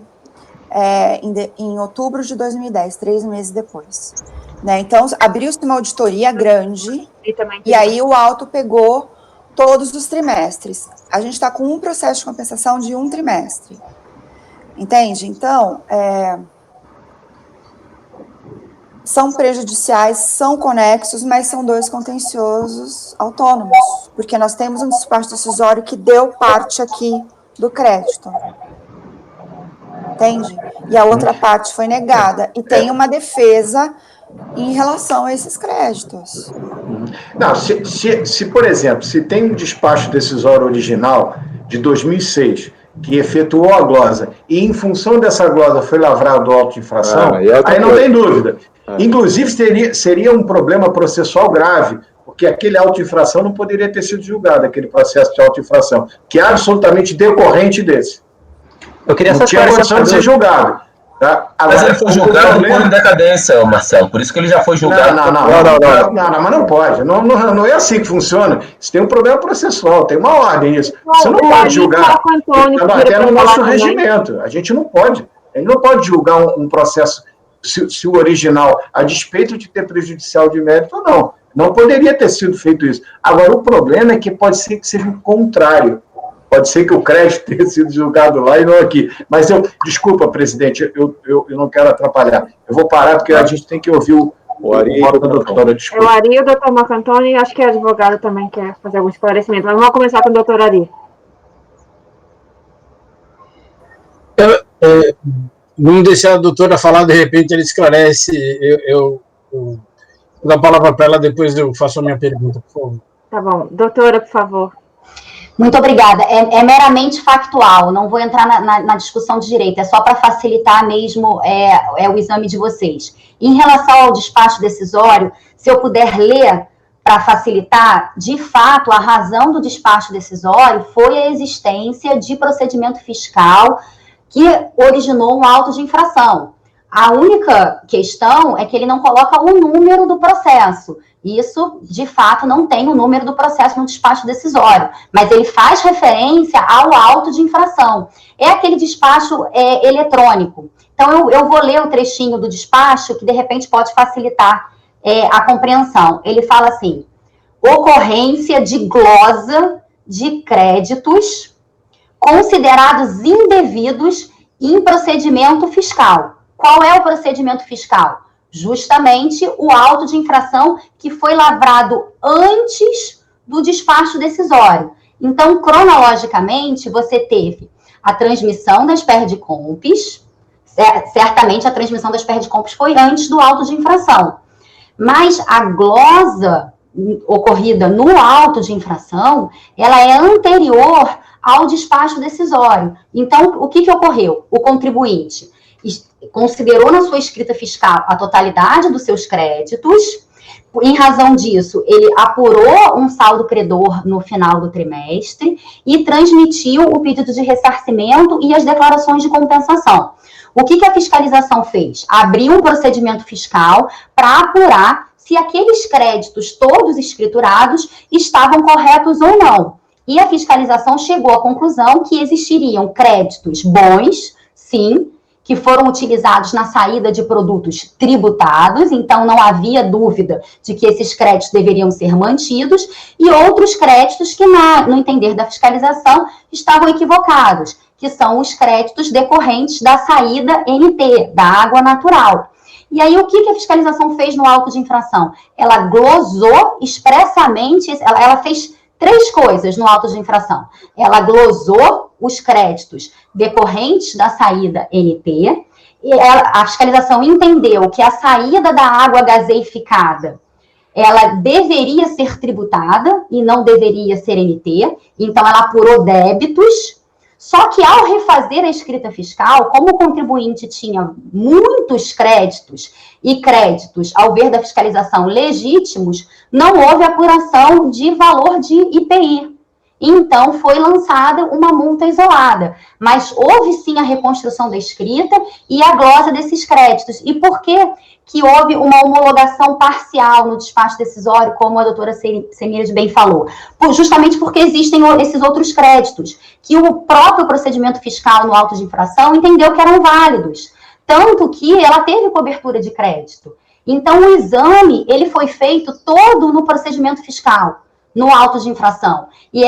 em outubro de 2010, 3 meses depois. Né? Então, abriu-se uma auditoria grande e aí o auto pegou todos os trimestres. A gente está com um processo de compensação de um trimestre. Entende? Então, são prejudiciais, são conexos, mas são dois contenciosos autônomos, porque nós temos um despacho decisório que deu parte aqui do crédito. Entende? E a outra parte foi negada. E tem uma defesa em relação a esses créditos. Não, se, por exemplo, se tem um despacho decisório original de 2006 que efetuou a glosa e em função dessa glosa foi lavrado o auto de infração, aí não tem dúvida. Inclusive seria um problema processual grave, porque aquele auto de infração não poderia ter sido julgado, aquele processo de auto de infração, que é absolutamente decorrente desse. Eu queria não tinha condição de ser julgado. Tá? Agora, mas ele foi julgado por decadência, Marcelo, por isso que ele já foi julgado. Não, mas não pode. Não é assim que funciona. Isso tem um problema processual, tem uma ordem isso. Você não pode julgar. Até no nosso regimento. A gente não pode. A gente não pode julgar um processo, se o original, a despeito de ter prejudicial de mérito ou não. Não poderia ter sido feito isso. Agora, o problema é que pode ser que seja o contrário. Pode ser que o crédito tenha sido julgado lá e não aqui. Mas desculpa, presidente, eu não quero atrapalhar. Eu vou parar porque a gente tem que ouvir o Ari e a doutora. O Ari e o doutor Marco Antônio, e acho que a advogada também quer fazer algum esclarecimento. Mas vamos começar com o doutor Ari. Vamos deixar a doutora falar, de repente ela esclarece. Eu vou dar a palavra para ela, depois eu faço a minha pergunta, por favor. Tá bom. Doutora, por favor. Muito obrigada. É meramente factual, não vou entrar na discussão de direito, é só para facilitar mesmo o exame de vocês. Em relação ao despacho decisório, se eu puder ler para facilitar, de fato, a razão do despacho decisório foi a existência de procedimento fiscal que originou um auto de infração. A única questão é que ele não coloca o número do processo. Isso, de fato, não tem o número do processo no despacho decisório, mas ele faz referência ao auto de infração. É aquele despacho eletrônico. Então, eu vou ler o trechinho do despacho, que, de repente, pode facilitar a compreensão. Ele fala assim: ocorrência de glosa de créditos considerados indevidos em procedimento fiscal. Qual é o procedimento fiscal? Justamente o auto de infração que foi lavrado antes do despacho decisório. Então, cronologicamente, você teve a transmissão das PERDCOMPs, certamente a transmissão das PERDCOMPs foi antes do auto de infração, mas a glosa ocorrida no auto de infração, ela é anterior ao despacho decisório. Então, o que ocorreu? O contribuinte considerou na sua escrita fiscal a totalidade dos seus créditos. Em razão disso, ele apurou um saldo credor no final do trimestre e transmitiu o pedido de ressarcimento e as declarações de compensação. O que a fiscalização fez? Abriu um procedimento fiscal para apurar se aqueles créditos todos escriturados estavam corretos ou não. E a fiscalização chegou à conclusão que existiriam créditos bons, sim, que foram utilizados na saída de produtos tributados, então não havia dúvida de que esses créditos deveriam ser mantidos, e outros créditos que, no entender da fiscalização, estavam equivocados, que são os créditos decorrentes da saída NT, da água natural. E aí, o que a fiscalização fez no auto de infração? Ela glosou expressamente, ela fez 3 coisas no auto de infração. Ela glosou os créditos decorrentes da saída NT, e a fiscalização entendeu que a saída da água gaseificada, ela deveria ser tributada e não deveria ser NT, então ela apurou débitos, só que ao refazer a escrita fiscal, como o contribuinte tinha muitos créditos, e créditos, ao ver da fiscalização legítimos, não houve apuração de valor de IPI. Então, foi lançada uma multa isolada. Mas houve, sim, a reconstrução da escrita e a glosa desses créditos. E por que houve uma homologação parcial no despacho decisório, como a doutora Semíramis bem falou? Justamente porque existem esses outros créditos, que o próprio procedimento fiscal no auto de infração entendeu que eram válidos. Tanto que ela teve cobertura de crédito. Então, o exame, ele foi feito todo no procedimento fiscal, no auto de infração. E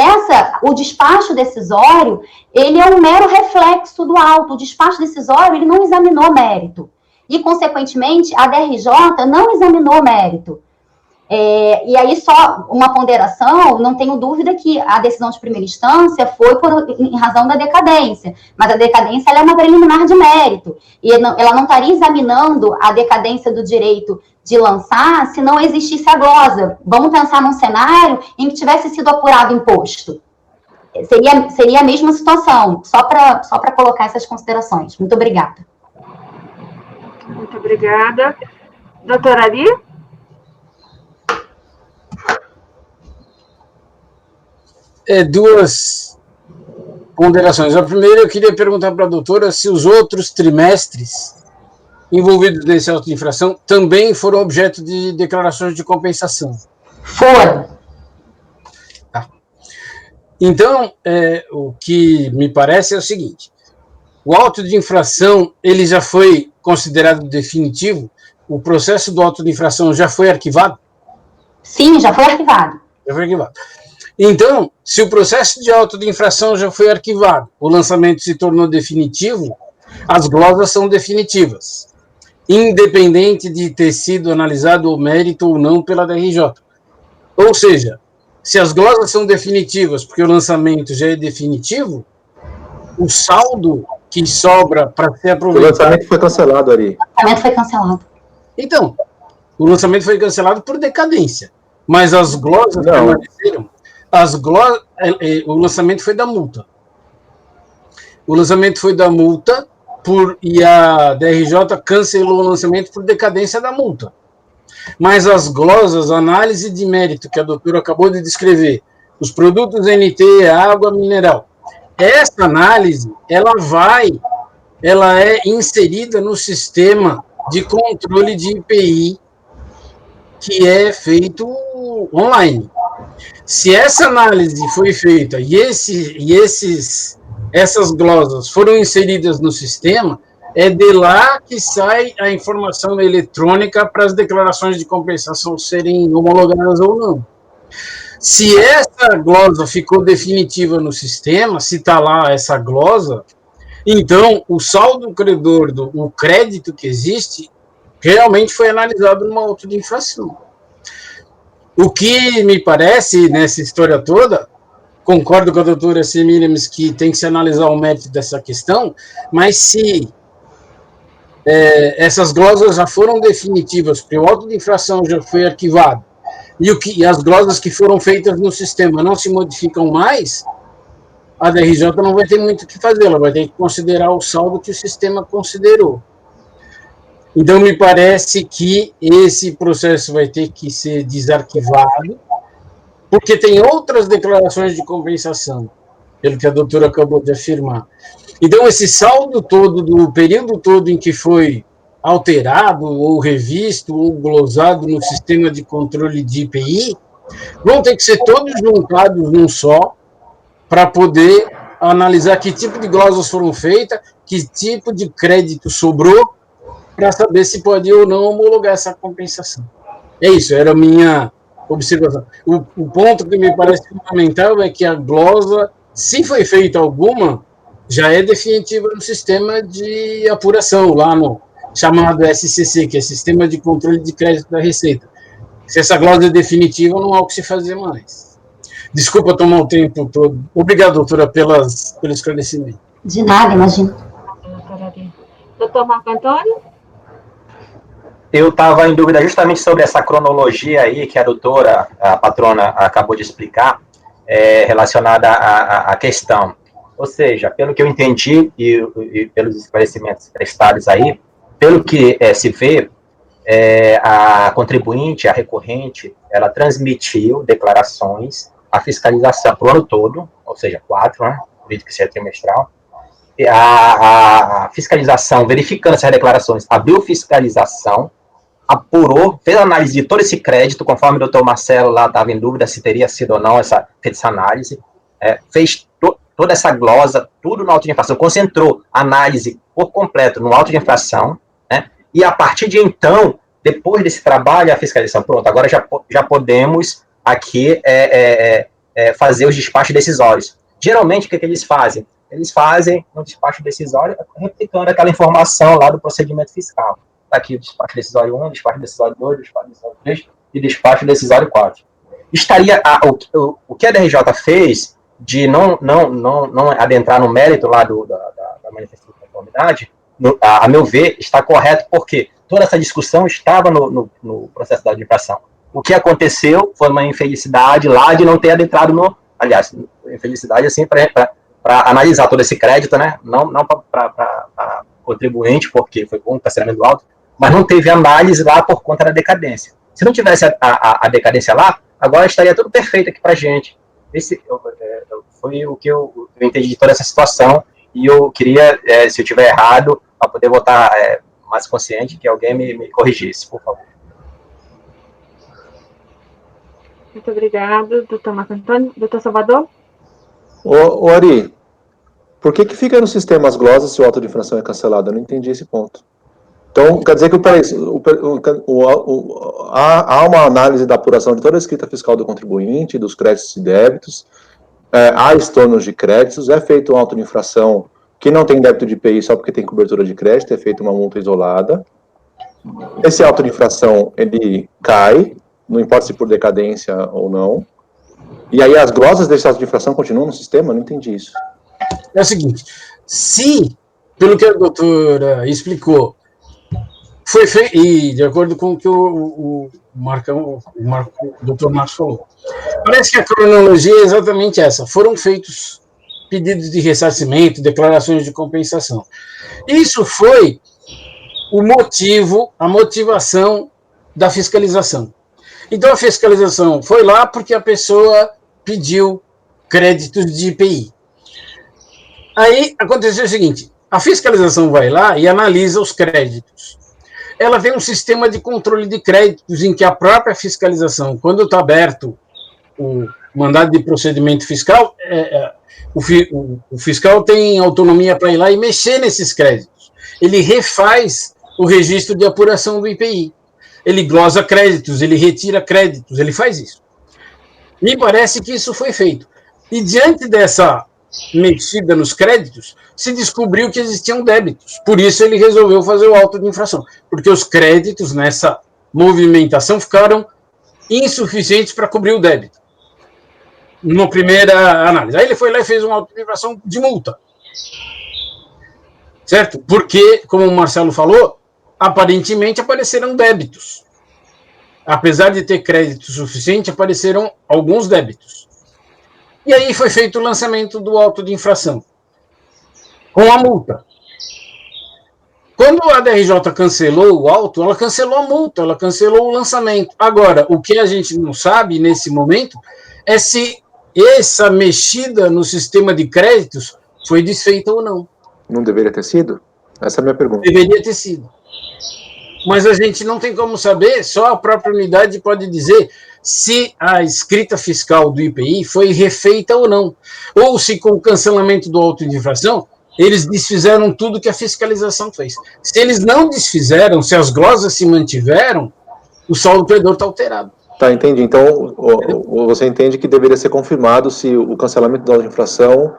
o despacho decisório, ele é um mero reflexo do auto. O despacho decisório, ele não examinou mérito. e, consequentemente, a DRJ não examinou o mérito. E aí, só uma ponderação, não tenho dúvida que a decisão de primeira instância foi em razão da decadência, mas a decadência ela é uma preliminar de mérito, e ela não estaria examinando a decadência do direito de lançar se não existisse a glosa. Vamos pensar num cenário em que tivesse sido apurado imposto. Seria a mesma situação, só para colocar essas considerações. Muito obrigada. Muito obrigada. Doutora Ari? Duas ponderações. A primeira, eu queria perguntar para a doutora se os outros trimestres envolvidos nesse auto de infração também foram objeto de declarações de compensação. Foram. Tá. Então, o que me parece é o seguinte: o auto de infração ele já foi considerado definitivo? O processo do auto de infração já foi arquivado? Sim, já foi arquivado. Já foi arquivado. Então, se o processo de auto de infração já foi arquivado, o lançamento se tornou definitivo, as glosas são definitivas, independente de ter sido analisado o mérito ou não pela DRJ. Ou seja, se as glosas são definitivas porque o lançamento já é definitivo, o saldo que sobra para ser aproveitado... O lançamento foi cancelado, Ari. O lançamento foi cancelado. Então, o lançamento foi cancelado por decadência, mas as glosas permaneceram. O lançamento foi da multa. O lançamento foi da multa e a DRJ cancelou o lançamento por decadência da multa. Mas as glosas, a análise de mérito que a doutora acabou de descrever, os produtos NT, a água mineral, essa análise, ela é inserida no sistema de controle de IPI que é feito online. Se essa análise foi feita e essas glosas foram inseridas no sistema, é de lá que sai a informação eletrônica para as declarações de compensação serem homologadas ou não. Se essa glosa ficou definitiva no sistema, se está lá essa glosa, então o saldo credor, o crédito que existe, realmente foi analisado numa auto de infração. O que me parece, nessa história toda, concordo com a doutora Semiramis que tem que se analisar o mérito dessa questão, mas se essas glosas já foram definitivas, porque o auto de infração já foi arquivado, e as glosas que foram feitas no sistema não se modificam mais, a DRJ não vai ter muito o que fazer, ela vai ter que considerar o saldo que o sistema considerou. Então, me parece que esse processo vai ter que ser desarquivado, porque tem outras declarações de compensação, pelo que a doutora acabou de afirmar. Então, esse saldo todo, do período todo em que foi alterado, ou revisto, ou glosado no sistema de controle de IPI, vão ter que ser todos juntados num só, para poder analisar que tipo de glosas foram feitas, que tipo de crédito sobrou, para saber se pode ou não homologar essa compensação. É isso, era a minha observação. O ponto que me parece fundamental é que a glosa, se foi feita alguma, já é definitiva no sistema de apuração, lá no chamado SCC, que é Sistema de Controle de Crédito da Receita. Se essa glosa é definitiva, não há o que se fazer mais. Desculpa tomar o tempo todo. Obrigado, doutora, pelo esclarecimento. De nada, imagino. Doutor Marco Antônio? Eu estava em dúvida justamente sobre essa cronologia aí que a patrona, acabou de explicar, relacionada à questão. Ou seja, pelo que eu entendi e pelos esclarecimentos prestados aí, pelo que se vê, a contribuinte, a recorrente, ela transmitiu declarações à fiscalização para o ano todo, ou seja, 4, né, por isso que seja trimestral. A fiscalização, verificando essas declarações, a biofiscalização apurou, fez análise de todo esse crédito, conforme o doutor Marcelo lá estava em dúvida se teria sido ou não essa análise, fez toda essa glosa, tudo no auto de infração, concentrou a análise por completo no auto de infração, né, e a partir de então, depois desse trabalho, a fiscalização, pronto, agora já podemos aqui fazer os despachos decisórios. Geralmente, o que eles fazem? Eles fazem um despacho decisório replicando aquela informação lá do procedimento fiscal. está aqui o despacho decisório 1, despacho decisório 2, despacho decisório 3 e despacho decisório 4. Estaria o que a DRJ fez de não adentrar no mérito lá da manifestação de conformidade, a meu ver, está correto, porque toda essa discussão estava no processo da infração. O que aconteceu foi uma infelicidade lá de não ter adentrado aliás, infelicidade assim para analisar todo esse crédito, né? Não para contribuinte, porque foi com um parcelamento alto, mas não teve análise lá por conta da decadência. Se não tivesse a decadência lá, agora estaria tudo perfeito aqui para a gente. Esse foi o que eu entendi de toda essa situação, e eu queria, se eu estiver errado, para poder votar mais consciente, que alguém me corrigisse, por favor. Muito obrigado, doutor Marco Antônio. Doutor Salvador? Ô Ari, por que fica no sistema as glosas se o auto de infração é cancelado? Eu não entendi esse ponto. Então, quer dizer que há uma análise da apuração de toda a escrita fiscal do contribuinte, dos créditos e débitos, há estornos de créditos, é feito um auto de infração que não tem débito de IPI só porque tem cobertura de crédito, é feita uma multa isolada. Esse auto de infração, ele cai, não importa se por decadência ou não, e aí as glosas desse auto de infração continuam no sistema? Eu não entendi isso. É o seguinte, se, pelo que a doutora explicou, foi feito, e de acordo com o que o doutor Marcos falou, parece que a cronologia é exatamente essa. Foram feitos pedidos de ressarcimento, declarações de compensação. Isso foi o motivo, a motivação da fiscalização. Então, a fiscalização foi lá porque a pessoa pediu créditos de IPI. Aí aconteceu o seguinte, a fiscalização vai lá e analisa os créditos. Ela tem um sistema de controle de créditos em que a própria fiscalização, quando está aberto o mandado de procedimento fiscal, o fiscal tem autonomia para ir lá e mexer nesses créditos. Ele refaz o registro de apuração do IPI. Ele glosa créditos, ele retira créditos, ele faz isso. Me parece que isso foi feito. E diante dessa mexida nos créditos, se descobriu que existiam débitos. Por isso ele resolveu fazer o auto de infração, porque os créditos nessa movimentação ficaram insuficientes para cobrir o débito. Na primeira análise. Aí ele foi lá e fez um auto de infração de multa. Certo? Porque, como o Marcelo falou, aparentemente apareceram débitos. Apesar de ter crédito suficiente, apareceram alguns débitos. E aí foi feito o lançamento do auto de infração, com a multa. Quando a DRJ cancelou o auto, ela cancelou a multa, ela cancelou o lançamento. Agora, o que a gente não sabe nesse momento é se essa mexida no sistema de créditos foi desfeita ou não. Não deveria ter sido? Essa é a minha pergunta. Deveria ter sido. Mas a gente não tem como saber, só a própria unidade pode dizer se a escrita fiscal do IPI foi refeita ou não. Ou se com o cancelamento do auto de infração, eles desfizeram tudo que a fiscalização fez. Se eles não desfizeram, se as glosas se mantiveram, o saldo credor está alterado. Tá, entendi. Então, você entende que deveria ser confirmado se o cancelamento da auto de infração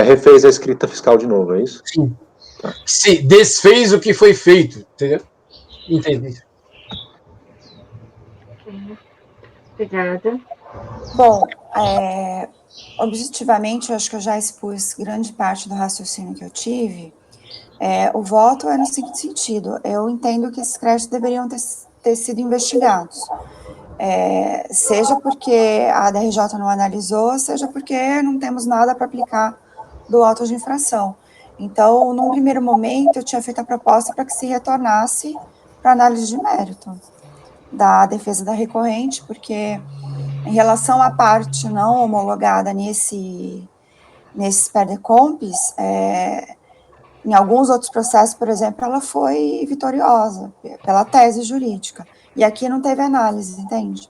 refez a escrita fiscal de novo, é isso? Sim. Tá. Se desfez o que foi feito, entendeu? Entendi. Obrigada. Bom, objetivamente, eu acho que eu já expus grande parte do raciocínio que eu tive. O voto é no seguinte sentido: eu entendo que esses créditos deveriam ter sido investigados. Seja porque a DRJ não analisou, seja porque não temos nada para aplicar do auto de infração. Então, num primeiro momento, eu tinha feito a proposta para que se retornasse para análise de mérito da defesa da recorrente, porque em relação à parte não homologada nesses perdecompes, em alguns outros processos, por exemplo, ela foi vitoriosa pela tese jurídica, e aqui não teve análise, entende?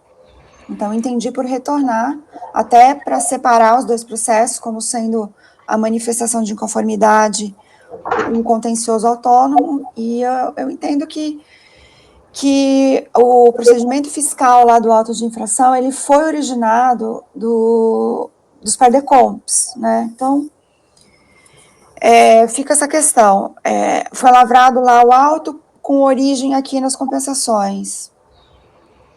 Então, entendi por retornar, até para separar os dois processos, como sendo a manifestação de inconformidade, um contencioso autônomo, e eu entendo que o procedimento fiscal lá do auto de infração, ele foi originado dos perdecompes, né? Então, fica essa questão. Foi lavrado lá o auto com origem aqui nas compensações.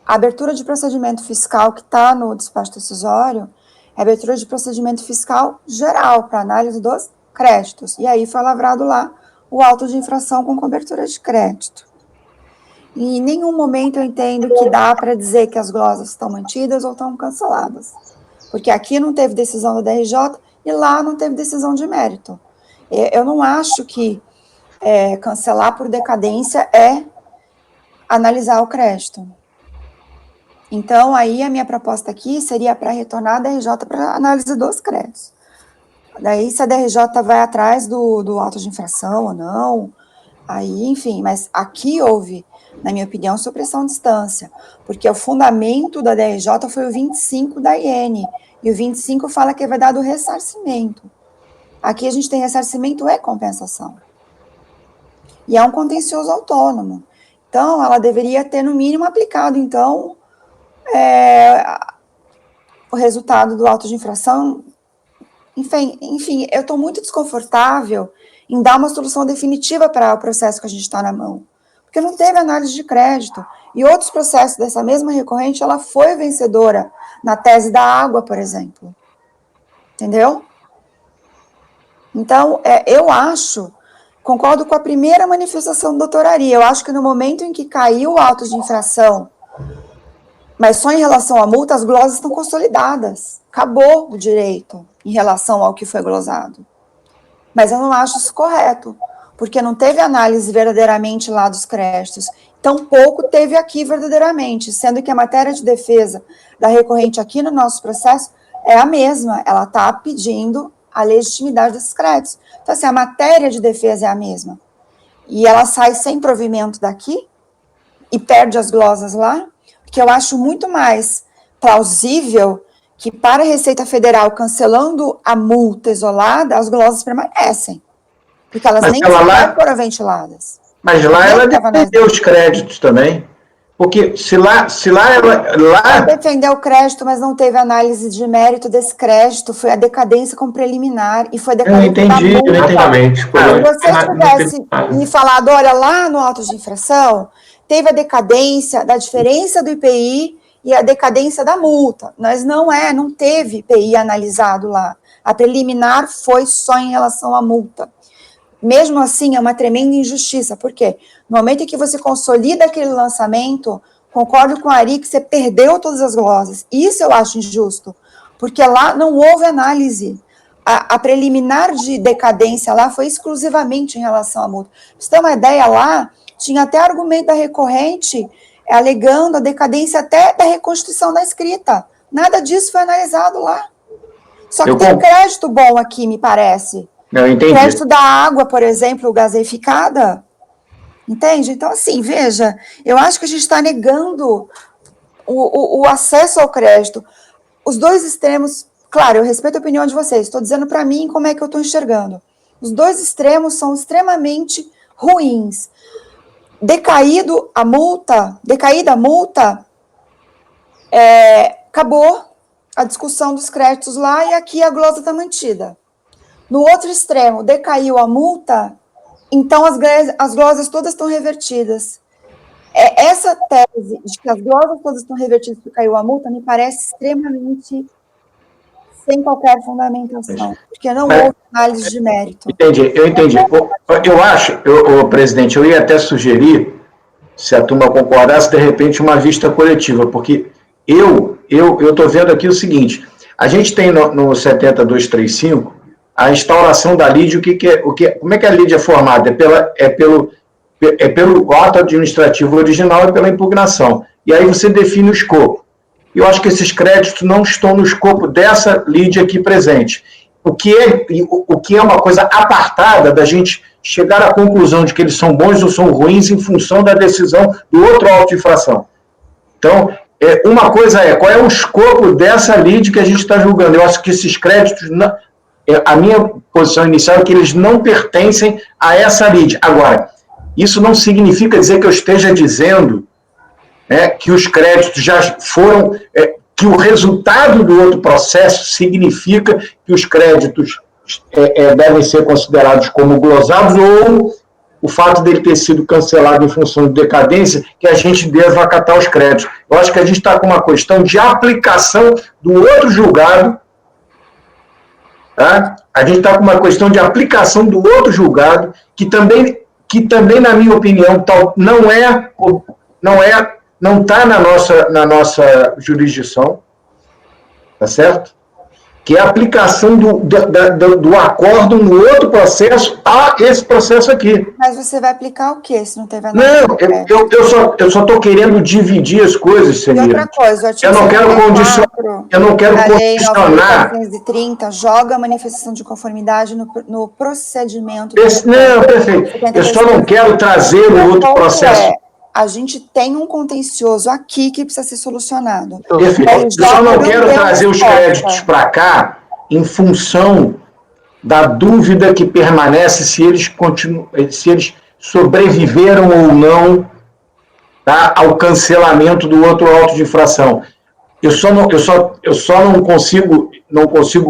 A abertura de procedimento fiscal que está no despacho decisório é a abertura de procedimento fiscal geral para análise dos créditos. E aí foi lavrado lá o auto de infração com cobertura de crédito. E em nenhum momento eu entendo que dá para dizer que as glosas estão mantidas ou estão canceladas. Porque aqui não teve decisão da DRJ e lá não teve decisão de mérito. Eu não acho que cancelar por decadência é analisar o crédito. Então, aí a minha proposta aqui seria para retornar a DRJ para análise dos créditos. Daí, se a DRJ vai atrás do auto de infração ou não, aí, enfim, mas aqui houve, na minha opinião, supressão de instância, porque o fundamento da DRJ foi o 25 da IN, e o 25 fala que vai dar do ressarcimento. Aqui a gente tem ressarcimento e compensação. E é um contencioso autônomo. Então, ela deveria ter, no mínimo, aplicado, então, o resultado do auto de infração. Enfim, eu estou muito desconfortável em dar uma solução definitiva para o processo que a gente está na mão. Porque não teve análise de crédito. E outros processos dessa mesma recorrente, ela foi vencedora na tese da água, por exemplo. Entendeu? Então, eu concordo com a primeira manifestação do doutor Ari, eu acho que no momento em que caiu o auto de infração, mas só em relação à multa, as glosas estão consolidadas. Acabou o direito em relação ao que foi glosado. Mas eu não acho isso correto, porque não teve análise verdadeiramente lá dos créditos. Tampouco teve aqui verdadeiramente, sendo que a matéria de defesa da recorrente aqui no nosso processo é a mesma. Ela está pedindo a legitimidade desses créditos. Então, assim, a matéria de defesa é a mesma. E ela sai sem provimento daqui e perde as glosas lá, porque eu acho muito mais plausível que para a Receita Federal, cancelando a multa isolada, as glosas permanecem. Porque elas nem foram ventiladas. Mas lá ela defendeu os créditos também. Porque se lá ela defendeu o crédito, mas não teve análise de mérito desse crédito, foi a decadência com preliminar, e foi decadência. Eu entendi, eventualmente. Se você tivesse me falado, olha, lá no auto de infração, teve a decadência da diferença do IPI e a decadência da multa. Mas não teve IPI analisado lá. A preliminar foi só em relação à multa. Mesmo assim, é uma tremenda injustiça. Por quê? No momento em que você consolida aquele lançamento, concordo com a Ari que você perdeu todas as glosas. Isso eu acho injusto, porque lá não houve análise. A preliminar de decadência lá foi exclusivamente em relação à multa. Pra você ter uma ideia, lá tinha até argumento da recorrente alegando a decadência até da reconstituição da escrita. Nada disso foi analisado lá. Só que tem crédito bom aqui, me parece. Eu entendi. Crédito da água, por exemplo, gaseificada. Entende? Então, assim, veja, eu acho que a gente está negando o acesso ao crédito. Os dois extremos, claro, eu respeito a opinião de vocês, estou dizendo para mim como é que eu estou enxergando. Os dois extremos são extremamente ruins. Decaída a multa, acabou a discussão dos créditos lá e aqui a glosa está mantida. No outro extremo, decaiu a multa, então as glosas todas estão revertidas. Essa tese de que as glosas todas estão revertidas porque caiu a multa me parece extremamente sem qualquer fundamentação, porque não houve análise de mérito. Eu entendi. Eu acho, presidente, eu ia até sugerir, se a turma concordasse, de repente, uma vista coletiva, porque eu estou vendo aqui o seguinte, a gente tem no 70235 a instauração da LID, como é que a LID é formada? É pelo ato administrativo original e pela impugnação. E aí você define o escopo. Eu acho que esses créditos não estão no escopo dessa LID aqui presente. O que é uma coisa apartada da gente chegar à conclusão de que eles são bons ou são ruins em função da decisão do outro auto de infração. Então, uma coisa qual é o escopo dessa LID que a gente está julgando? Eu acho que esses créditos... A minha posição inicial é que eles não pertencem a essa LID. Agora, isso não significa dizer que eu esteja dizendo que os créditos já foram... que o resultado do outro processo significa que os créditos devem ser considerados como glosados ou o fato dele ter sido cancelado em função de decadência, que a gente deva acatar os créditos. Eu acho que a gente está com uma questão de aplicação do outro julgado, tá? A gente está com uma questão de aplicação do outro julgado, que também na minha opinião, não está na nossa jurisdição, tá certo? Que é a aplicação do acordo no outro processo a esse processo aqui. Mas você vai aplicar o quê, se não teve nada? Não, eu só estou querendo dividir as coisas, Semira. E outra coisa, eu não quero condicionar. 1930 joga a manifestação de conformidade no procedimento. Não, perfeito. Eu só não quero trazer o outro processo. A gente tem um contencioso aqui que precisa ser solucionado. Perfeito. Eu só não quero trazer os créditos para cá em função da dúvida que permanece se eles sobreviveram ou não, tá, ao cancelamento do outro auto de infração. Eu só não consigo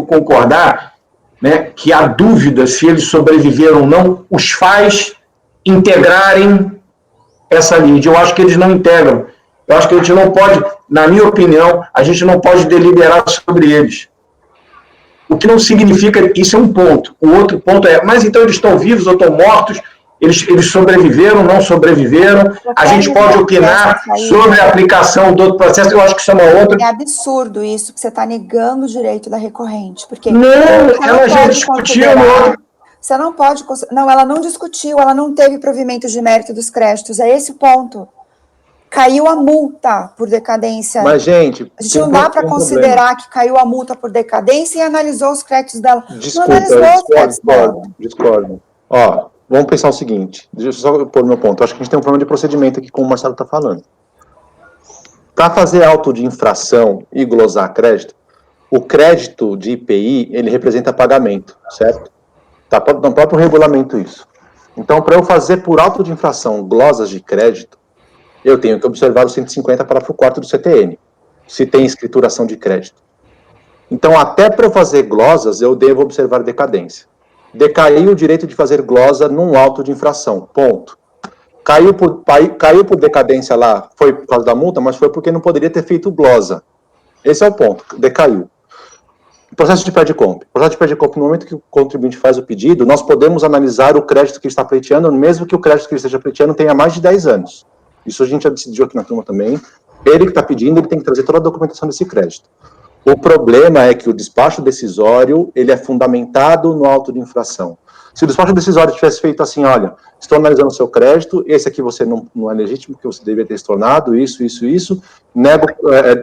concordar, né, que a dúvida se eles sobreviveram ou não os faz integrarem essa lide. Eu acho que eles não integram. Eu acho que a gente não pode, na minha opinião, a gente não pode deliberar sobre eles. O que não significa, isso é um ponto. O outro ponto é, mas então eles estão vivos ou estão mortos? Eles sobreviveram, não sobreviveram? A gente pode opinar sobre a aplicação do outro processo. Eu acho que isso é uma outra... É absurdo isso, que você está negando o direito da recorrente. Porque não, ela já discutiu no outro... Você não pode... Não, ela não discutiu, ela não teve provimento de mérito dos créditos. É esse o ponto. Caiu a multa por decadência. Mas, gente... A gente não dá para considerar que caiu a multa por decadência e analisou os créditos dela. Desculpa, não analisou os créditos dela. Discordo. Ó, vamos pensar o seguinte. Deixa eu só pôr meu ponto. Eu acho que a gente tem um problema de procedimento aqui, como o Marcelo está falando. Para fazer auto de infração e glosar crédito, o crédito de IPI, ele representa pagamento, certo? Está no próprio regulamento isso. Então, para eu fazer por auto de infração glosas de crédito, eu tenho que observar o 150 parágrafo 4 do CTN, se tem escrituração de crédito. Então, até para eu fazer glosas, eu devo observar decadência. Decaiu o direito de fazer glosa num auto de infração, ponto. Caiu por decadência lá, foi por causa da multa, mas foi porque não poderia ter feito glosa. Esse é o ponto, decaiu. Processo de perde-comp. Processo de perde-comp, no momento que o contribuinte faz o pedido, nós podemos analisar o crédito que ele está pleiteando, mesmo que o crédito que ele esteja pleiteando tenha mais de 10 anos. Isso a gente já decidiu aqui na turma também. Ele que está pedindo, ele tem que trazer toda a documentação desse crédito. O problema é que o despacho decisório, ele é fundamentado no auto de infração. Se o despacho decisório tivesse feito assim, olha, estou analisando o seu crédito, esse aqui você não é legítimo, porque você deveria ter estornado, isso, nego,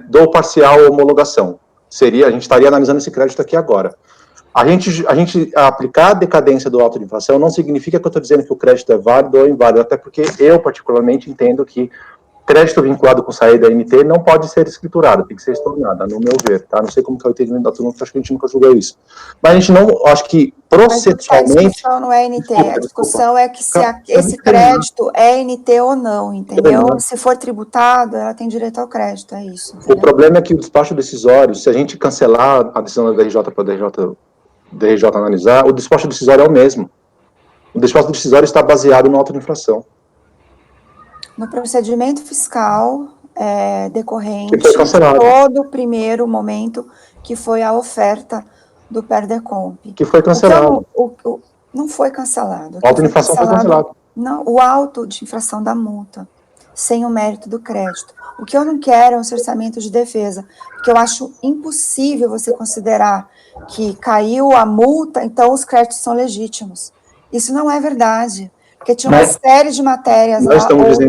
dou parcial homologação. A gente estaria analisando esse crédito aqui agora. A gente aplicar a decadência do auto de infração não significa que eu estou dizendo que o crédito é válido ou inválido, até porque eu, particularmente, entendo que crédito vinculado com saída NT não pode ser escriturado, tem que ser estornado, no meu ver, tá? Não sei como que é o entendimento da turma, porque acho que a gente nunca julgou isso. Mas a gente não, acho que processualmente... Mas a discussão não é NT, a discussão é que se esse crédito é NT ou não, entendeu? Se for tributado, ela tem direito ao crédito, é isso. Entendeu? O problema é que o despacho decisório, se a gente cancelar a decisão da DRJ para a DRJ analisar, o despacho decisório é o mesmo. O despacho decisório está baseado no auto de infração. No procedimento fiscal decorrente, todo o primeiro momento que foi a oferta do Perdecomp. Que foi cancelado. Não foi cancelado. O auto de infração foi cancelado. Não, o auto de infração da multa, sem o mérito do crédito. O que eu não quero é um cerceamento de defesa, porque eu acho impossível você considerar que caiu a multa, então os créditos são legítimos. Isso não é verdade. Porque tinha uma série de matérias lá.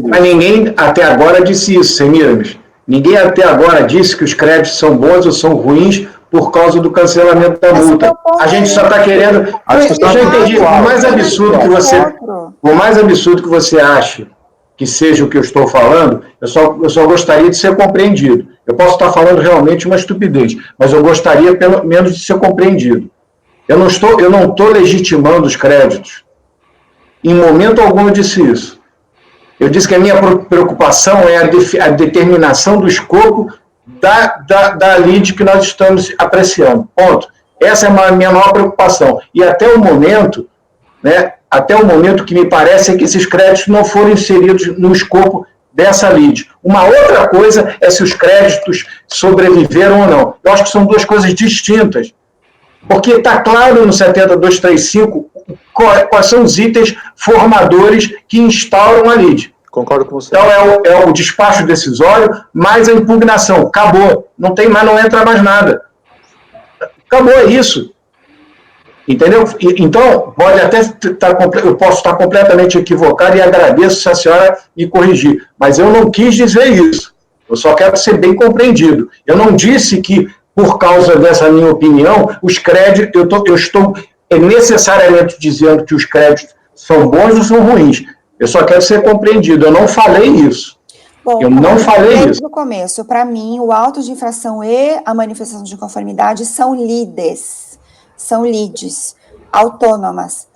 Mas ninguém até agora disse isso, Semiramis. Ninguém até agora disse que os créditos são bons ou são ruins por causa do cancelamento da multa. A gente só está querendo... Eu já entendi. Por mais absurdo que você ache que seja o que eu estou falando, eu só gostaria de ser compreendido. Eu posso estar falando realmente uma estupidez, mas eu gostaria pelo menos de ser compreendido. Eu não estou legitimando os créditos. Em momento algum eu disse isso. Eu disse que a minha preocupação é a determinação do escopo da lide que nós estamos apreciando. Ponto. Essa é a minha maior preocupação. E até o momento, né, até o momento, o que me parece é que esses créditos não foram inseridos no escopo dessa lide. Uma outra coisa é se os créditos sobreviveram ou não. Eu acho que são duas coisas distintas, porque está claro no 70235 quais são os itens formadores que instauram a lide. Concordo com você. Então, é o despacho decisório mais a impugnação. Acabou. Não tem mais, não entra mais nada. Acabou, é isso. Entendeu? Então, pode até eu posso estar completamente equivocado e agradeço se a senhora me corrigir, mas eu não quis dizer isso. Eu só quero ser bem compreendido. Eu não disse que, por causa dessa minha opinião, os créditos, eu estou necessariamente dizendo que os créditos são bons ou são ruins. Eu só quero ser compreendido. Eu não falei isso. Bom, eu não falei isso. Desde o começo, para mim, o auto de infração e a manifestação de conformidade são lides. São lides autônomas.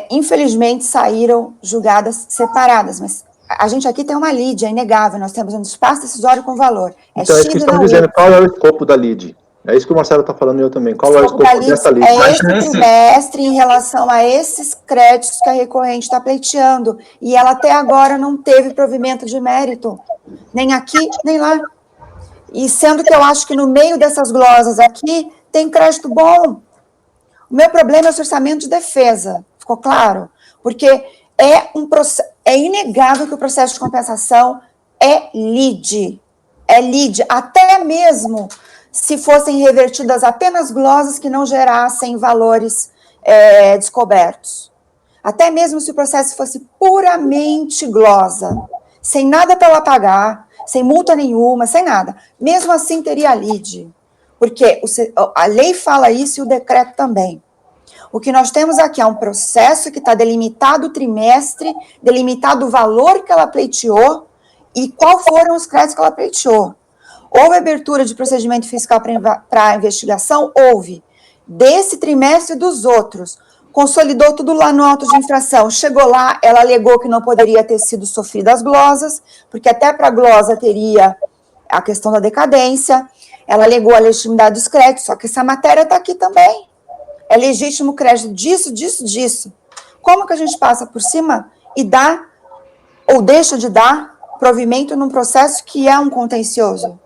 Infelizmente, saíram julgadas separadas, mas a gente aqui tem uma lide, é inegável, nós temos um espaço decisório com valor. Então, é isso que estão dizendo, qual é o escopo da lide? É isso que o Marcelo está falando e eu também. Qual é o escopo dessa lide? É esse trimestre em relação a esses créditos que a recorrente está pleiteando, e ela até agora não teve provimento de mérito, nem aqui, nem lá. E sendo que eu acho que no meio dessas glosas aqui, tem crédito bom. O meu problema é o orçamento de defesa, ficou claro? Porque é inegável que o processo de compensação é lide. É lide, até mesmo se fossem revertidas apenas glosas que não gerassem valores descobertos. Até mesmo se o processo fosse puramente glosa, sem nada para ela pagar, sem multa nenhuma, sem nada. Mesmo assim, teria lide. Porque a lei fala isso e o decreto também. O que nós temos aqui é um processo que está delimitado o trimestre, delimitado o valor que ela pleiteou e qual foram os créditos que ela pleiteou. Houve abertura de procedimento fiscal para a investigação? Houve. Desse trimestre e dos outros. Consolidou tudo lá no auto de infração. Chegou lá, ela alegou que não poderia ter sido sofrida as glosas, porque até para a glosa teria a questão da decadência. Ela alegou a legitimidade dos créditos, só que essa matéria está aqui também. É legítimo crédito disso, disso, disso. Como que a gente passa por cima e dá, ou deixa de dar, provimento num processo que é um contencioso?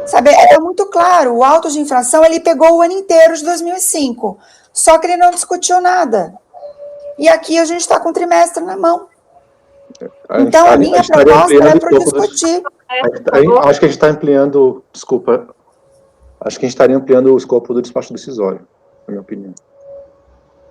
Sabe, é muito claro, o auto de infração, ele pegou o ano inteiro de 2005, só que ele não discutiu nada. E aqui a gente está com o trimestre na mão. Então, a minha proposta é para discutir. Acho que a gente está ampliando, desculpa, acho que a gente estaria ampliando o escopo do despacho decisório, na minha opinião.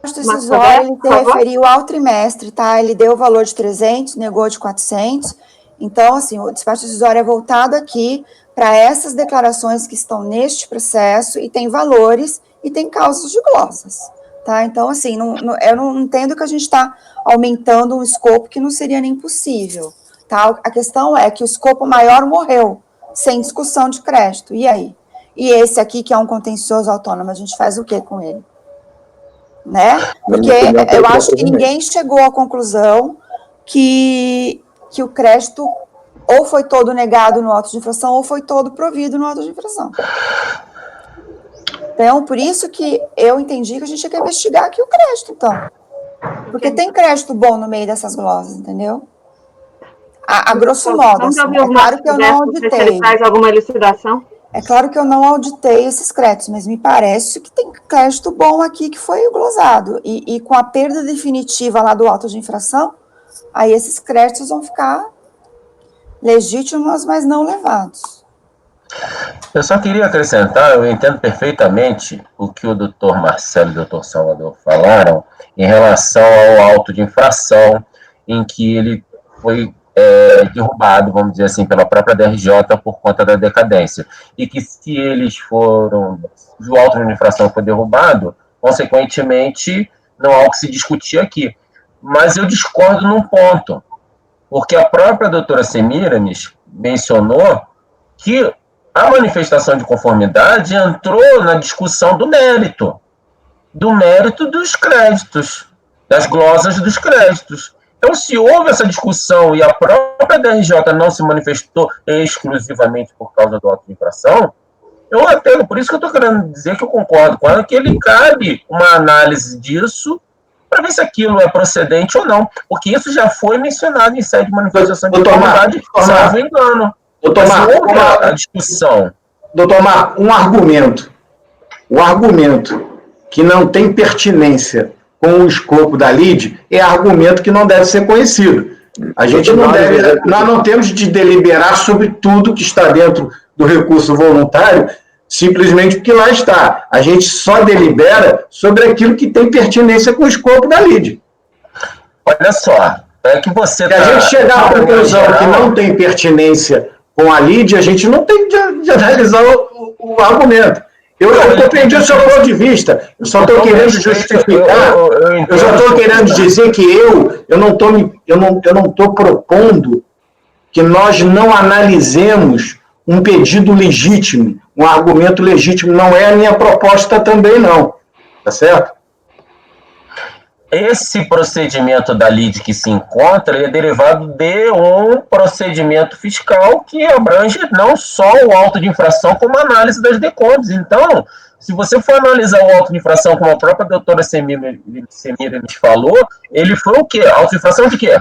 O despacho decisório, ele se referiu ao trimestre, tá? Ele deu o valor de 300, negou de 400. Então, assim, o despacho decisório é voltado aqui para essas declarações que estão neste processo e tem valores e tem causas de glosas, tá? Então, assim, eu não entendo que a gente está aumentando um escopo que não seria nem possível, tá? A questão é que o escopo maior morreu, sem discussão de crédito, e aí? E esse aqui, que é um contencioso autônomo, a gente faz o que com ele? Né? Porque eu acho que ninguém chegou à conclusão que o crédito ou foi todo negado no auto de infração ou foi todo provido no auto de infração. Então, por isso que eu entendi que a gente tinha que investigar aqui o crédito, então. Porque tem crédito bom no meio dessas glosas, entendeu? A grosso modo, assim, é claro que eu não auditei. Ele faz alguma elucidação? É claro que eu não auditei esses créditos, mas me parece que tem crédito bom aqui que foi glosado. E com a perda definitiva lá do auto de infração, aí esses créditos vão ficar legítimos, mas não levados. Eu só queria acrescentar, eu entendo perfeitamente o que o doutor Marcelo e o doutor Salvador falaram em relação ao auto de infração, em que ele foi derrubado, vamos dizer assim, pela própria DRJ por conta da decadência. E que se eles foram, o auto de infração foi derrubado, consequentemente, não há o que se discutir aqui. Mas eu discordo num ponto, porque a própria doutora Semiramis mencionou que a manifestação de conformidade entrou na discussão do mérito dos créditos, das glosas dos créditos. Então, se houve essa discussão e a própria DRJ não se manifestou exclusivamente por causa do auto de infração, eu até, por isso que eu estou querendo dizer que eu concordo com ela, que ele cabe uma análise disso para ver se aquilo é procedente ou não, porque isso já foi mencionado em sede de manifestação de conformidade, salvo engano. Doutor Marco, a discussão. Doutor Marco, o argumento que não tem pertinência com o escopo da LID é argumento que não deve ser conhecido. A gente não deve, nós não temos de deliberar sobre tudo que está dentro do recurso voluntário, simplesmente porque lá está. A gente só delibera sobre aquilo que tem pertinência com o escopo da LID. Olha só, é que você... Se a gente chegar à conclusão que não tem pertinência com a LID, a gente não tem de analisar o argumento. Eu compreendi o seu ponto de vista, eu só estou querendo justificar, eu só estou querendo dizer que eu não estou propondo que nós não analisemos um pedido legítimo, um argumento legítimo, não é a minha proposta também não, tá certo? Esse procedimento da LID que se encontra é derivado de um procedimento fiscal que abrange não só o auto de infração, como a análise das DECOMPs. Então, se você for analisar o auto de infração, como a própria doutora Semira nos falou, ele foi o quê? Auto de infração de quê?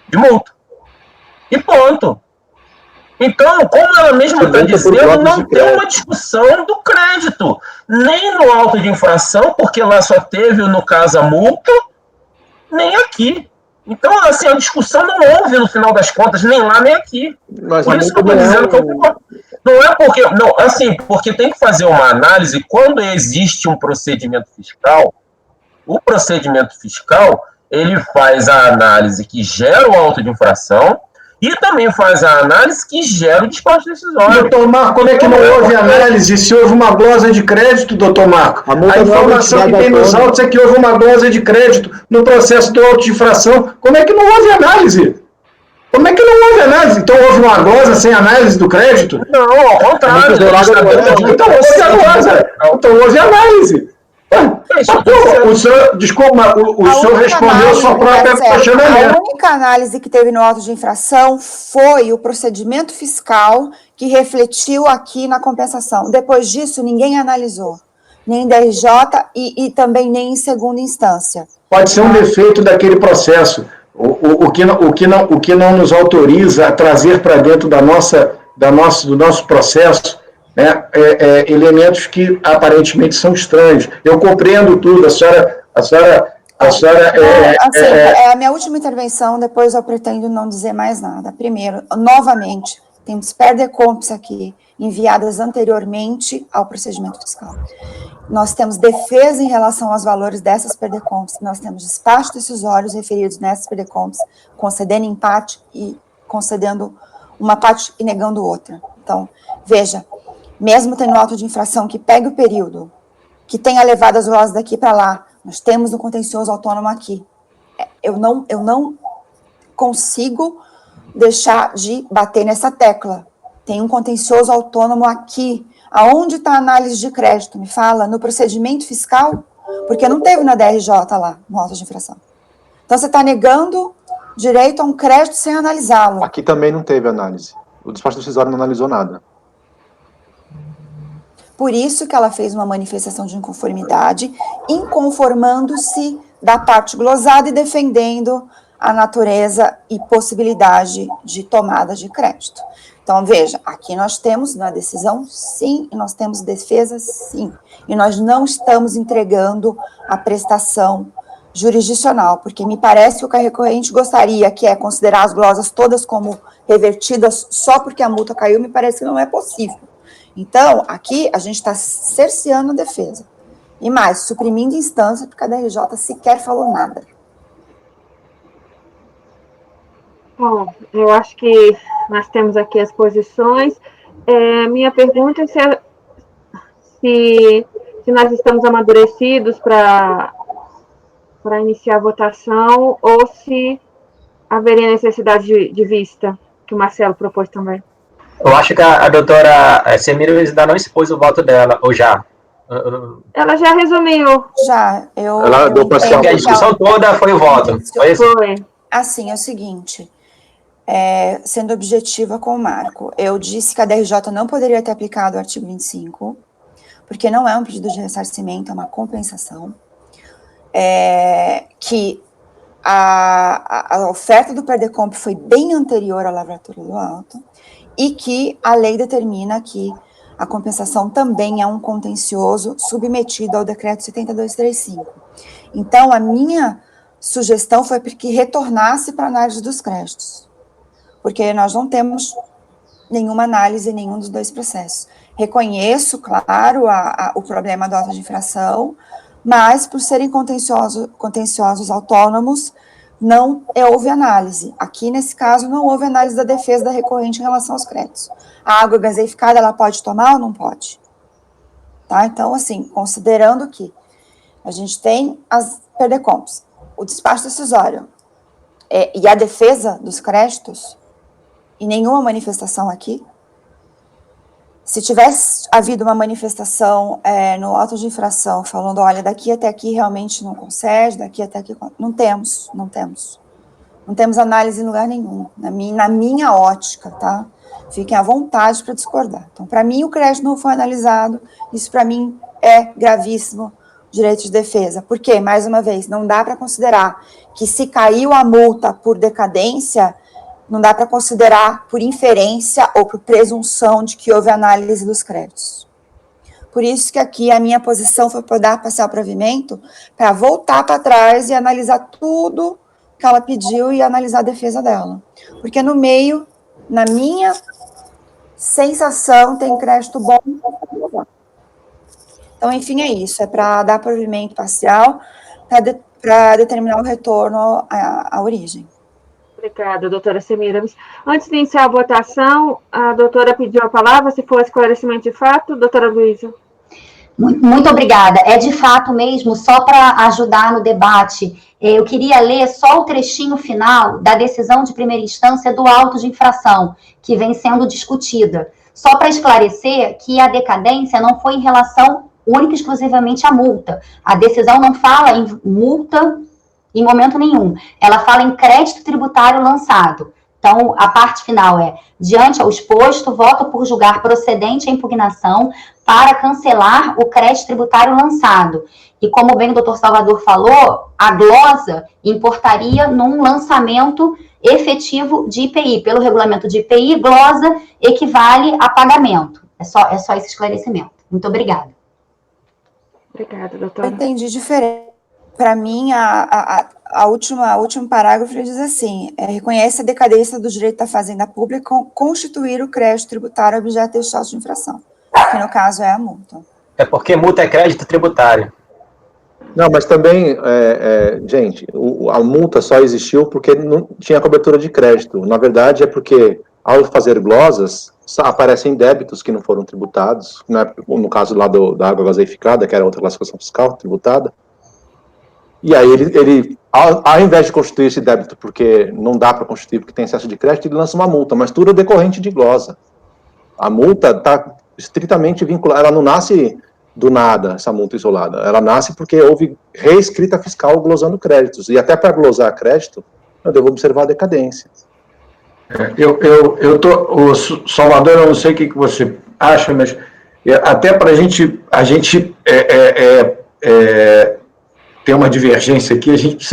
De multa. E ponto. Então, como ela mesma está dizendo, não tem uma discussão do crédito, nem no auto de infração, porque lá só teve, no caso, a multa, nem aqui. Então, assim, a discussão não houve, no final das contas, nem lá, nem aqui. Mas por isso que eu estou dizendo que não é porque... Não, assim, porque tem que fazer uma análise quando existe um procedimento fiscal. O procedimento fiscal, ele faz a análise que gera o auto de infração, e também faz a análise que gera o despacho decisório. Doutor Marco, como é que não houve análise se houve uma glosa de crédito, doutor Marco? A informação que tem nos autos é que houve uma glosa de crédito no processo do auto de infração. Como é que não houve análise? Como é que não houve análise? Então houve uma glosa sem análise do crédito? Não, ao contrário. Então houve a glosa. Então houve análise. O senhor, desculpa, o senhor respondeu sua própria questionamento. A única análise que teve no auto de infração foi o procedimento fiscal que refletiu aqui na compensação. Depois disso, ninguém analisou, nem DRJ e também nem em segunda instância. Pode ser um defeito daquele processo, o que não nos autoriza a trazer para dentro do nosso processo, né, elementos que aparentemente são estranhos. Eu compreendo tudo, a senhora é a minha última intervenção, depois eu pretendo não dizer mais nada. Primeiro, novamente, temos PERDECOMPs aqui, enviadas anteriormente ao procedimento fiscal. Nós temos defesa em relação aos valores dessas PERDECOMPs, nós temos despachos decisórios referidos nessas PERDECOMPs, concedendo empate e concedendo uma parte e negando outra. Então, veja, mesmo tendo auto de infração que pegue o período, que tenha levado as glosas daqui para lá, nós temos um contencioso autônomo aqui. Eu não consigo deixar de bater nessa tecla. Tem um contencioso autônomo aqui. Aonde está a análise de crédito? Me fala, no procedimento fiscal? Porque não teve na DRJ lá, no auto de infração. Então, você está negando direito a um crédito sem analisá-lo. Aqui também não teve análise. O despacho decisório não analisou nada. Por isso que ela fez uma manifestação de inconformidade, inconformando-se da parte glosada e defendendo a natureza e possibilidade de tomada de crédito. Então, veja, aqui nós temos na decisão, sim, e nós temos defesa, sim. E nós não estamos entregando a prestação jurisdicional, porque me parece que o que a recorrente gostaria, que é considerar as glosas todas como revertidas só porque a multa caiu, me parece que não é possível. Então, aqui a gente está cerceando a defesa. E mais, suprimindo instância, porque a DRJ sequer falou nada. Bom, eu acho que nós temos aqui as posições. Minha pergunta é se nós estamos amadurecidos para iniciar a votação ou se haveria necessidade de vista, que o Marcelo propôs também. Eu acho que a doutora Semira ainda não expôs o voto dela, ou já? Ela já resumiu. Já, ela deu para porque a discussão toda foi o voto. Foi. Assim, é o seguinte, sendo objetiva com o Marco, eu disse que a DRJ não poderia ter aplicado o artigo 25, porque não é um pedido de ressarcimento, é uma compensação. que a oferta do PERDECOMP foi bem anterior à lavratura do alto e que a lei determina que a compensação também é um contencioso submetido ao decreto 7235. Então, a minha sugestão foi que retornasse para a análise dos créditos, porque nós não temos nenhuma análise em nenhum dos dois processos. Reconheço, claro, o problema do auto de infração, mas por serem contenciosos autônomos, não houve análise. Aqui, nesse caso, não houve análise da defesa da recorrente em relação aos créditos. A água gaseificada, ela pode tomar ou não pode? Tá? Então, assim, considerando que a gente tem as PERDECOMPs, o despacho decisório e a defesa dos créditos, e nenhuma manifestação aqui, se tivesse havido uma manifestação no auto de infração, falando, olha, daqui até aqui realmente não concede, daqui até aqui... Não temos. Não temos análise em lugar nenhum, na minha ótica, tá? Fiquem à vontade para discordar. Então, para mim, o crédito não foi analisado, isso para mim é gravíssimo, direito de defesa. Por quê? Mais uma vez, não dá para considerar que se caiu a multa por decadência, não dá para considerar por inferência ou por presunção de que houve análise dos créditos. Por isso que aqui a minha posição foi para dar parcial provimento, para voltar para trás e analisar tudo que ela pediu e analisar a defesa dela. Porque no meio, na minha sensação, tem crédito bom. Então, enfim, é isso. É para dar provimento parcial, para determinar o retorno à origem. Obrigada, doutora Semiramis. Antes de iniciar a votação, a doutora pediu a palavra, se for esclarecimento de fato. Doutora Luísa. Muito obrigada. É de fato mesmo, só para ajudar no debate, eu queria ler só o trechinho final da decisão de primeira instância do auto de infração, que vem sendo discutida. Só para esclarecer que a decadência não foi em relação única e exclusivamente à multa. A decisão não fala em multa em momento nenhum. Ela fala em crédito tributário lançado. Então, a parte final é, diante ao exposto, voto por julgar procedente a impugnação para cancelar o crédito tributário lançado. E como bem o doutor Salvador falou, a glosa importaria num lançamento efetivo de IPI. Pelo regulamento de IPI, glosa equivale a pagamento. É só esse esclarecimento. Muito obrigada. Obrigada, doutora. Eu entendi diferente. Para mim, o último parágrafo diz assim, reconhece a decadência do direito da fazenda pública constituir o crédito tributário objeto deste auto de infração, que no caso é a multa. É porque multa é crédito tributário. Não, mas também, gente, a multa só existiu porque não tinha cobertura de crédito. Na verdade, é porque, ao fazer glosas, aparecem débitos que não foram tributados, né, no caso lá da água gaseificada, que era outra classificação fiscal tributada. E aí ele ao invés de constituir esse débito, porque não dá para constituir porque tem excesso de crédito, ele lança uma multa, mas tudo é decorrente de glosa. A multa está estritamente vinculada, ela não nasce do nada, essa multa isolada, ela nasce porque houve reescrita fiscal glosando créditos, e até para glosar crédito, eu devo observar a decadência. O Salvador, eu não sei o que você acha, mas até para a gente ter uma divergência aqui, a gente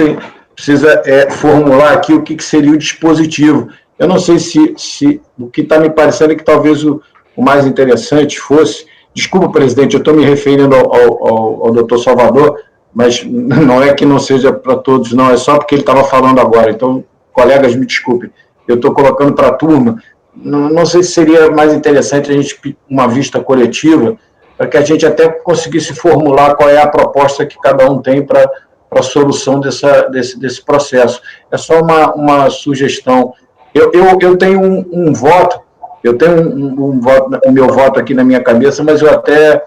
precisa formular aqui o que seria o dispositivo. Eu não sei se o que está me parecendo é que talvez o mais interessante fosse, desculpa, presidente, eu estou me referindo ao doutor Salvador, mas não é que não seja para todos, não, é só porque ele estava falando agora, então, colegas, me desculpem, eu estou colocando para a turma, não sei se seria mais interessante a gente, uma vista coletiva, para que a gente até conseguisse formular qual é a proposta que cada um tem para a solução desse processo. É só uma sugestão. Eu tenho um voto, eu tenho o meu voto aqui na minha cabeça, mas eu até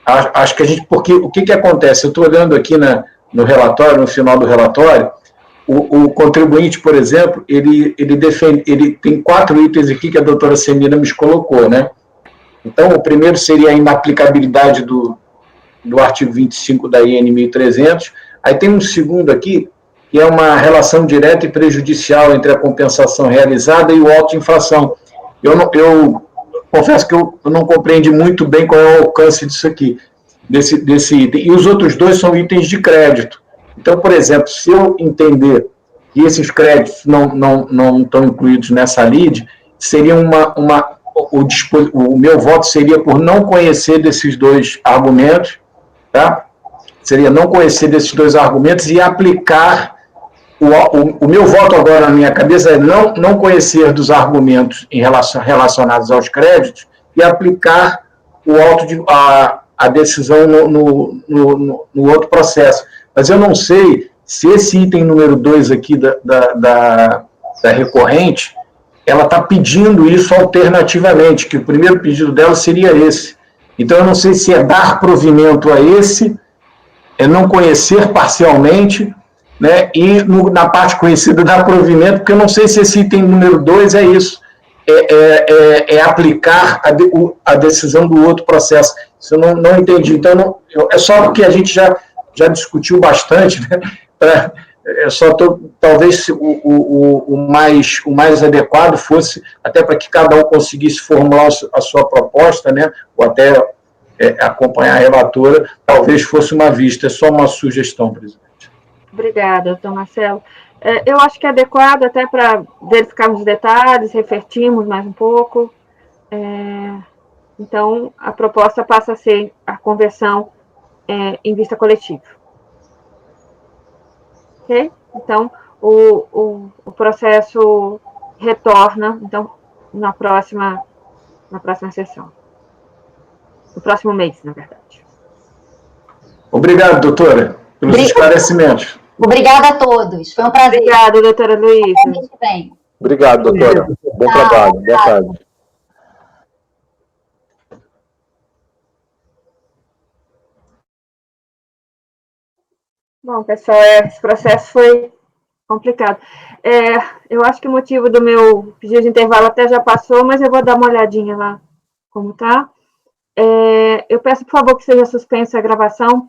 acho que a gente... Porque o que acontece? Eu estou olhando aqui no relatório, no final do relatório, o contribuinte, por exemplo, ele tem 4 itens aqui que a doutora Semiramis colocou, né? Então, o primeiro seria a inaplicabilidade do artigo 25 da IN 1300. Aí tem um segundo aqui, que é uma relação direta e prejudicial entre a compensação realizada e o auto de infração. Eu confesso que eu não compreendi muito bem qual é o alcance disso aqui, desse item. E os outros dois são itens de crédito. Então, por exemplo, se eu entender que esses créditos não estão incluídos nessa lide, seria o meu voto seria por não conhecer desses dois argumentos, tá? Seria não conhecer desses dois argumentos e aplicar o meu voto agora na minha cabeça é não conhecer dos argumentos relacionados aos créditos e aplicar a decisão no outro processo. Mas eu não sei se esse item número 2 aqui da recorrente, ela está pedindo isso alternativamente, que o primeiro pedido dela seria esse. Então, eu não sei se é dar provimento a esse, é não conhecer parcialmente, né, e na parte conhecida dar provimento, porque eu não sei se esse item número 2 é isso, é aplicar a decisão do outro processo. Isso eu não entendi. Então, é só porque a gente já discutiu bastante, né, talvez o mais adequado fosse, até para que cada um conseguisse formular a sua proposta, né, ou até acompanhar a relatora, talvez fosse uma vista. É só uma sugestão, presidente. Obrigada, doutor Marcelo. Eu acho que é adequado até para verificarmos os detalhes, refletirmos mais um pouco. Então, a proposta passa a ser a conversão em vista coletiva. Ok? Então, o processo retorna, então, na próxima sessão. No próximo mês, na verdade. Obrigado, doutora, pelos esclarecimentos. Obrigada a todos. Foi um prazer. Obrigada, doutora Luísa. Obrigado, doutora. Bom trabalho. Boa tarde. Bom, pessoal, esse processo foi complicado. Eu acho que o motivo do meu pedido de intervalo até já passou, mas eu vou dar uma olhadinha lá como tá. Eu peço, por favor, que seja suspensa a gravação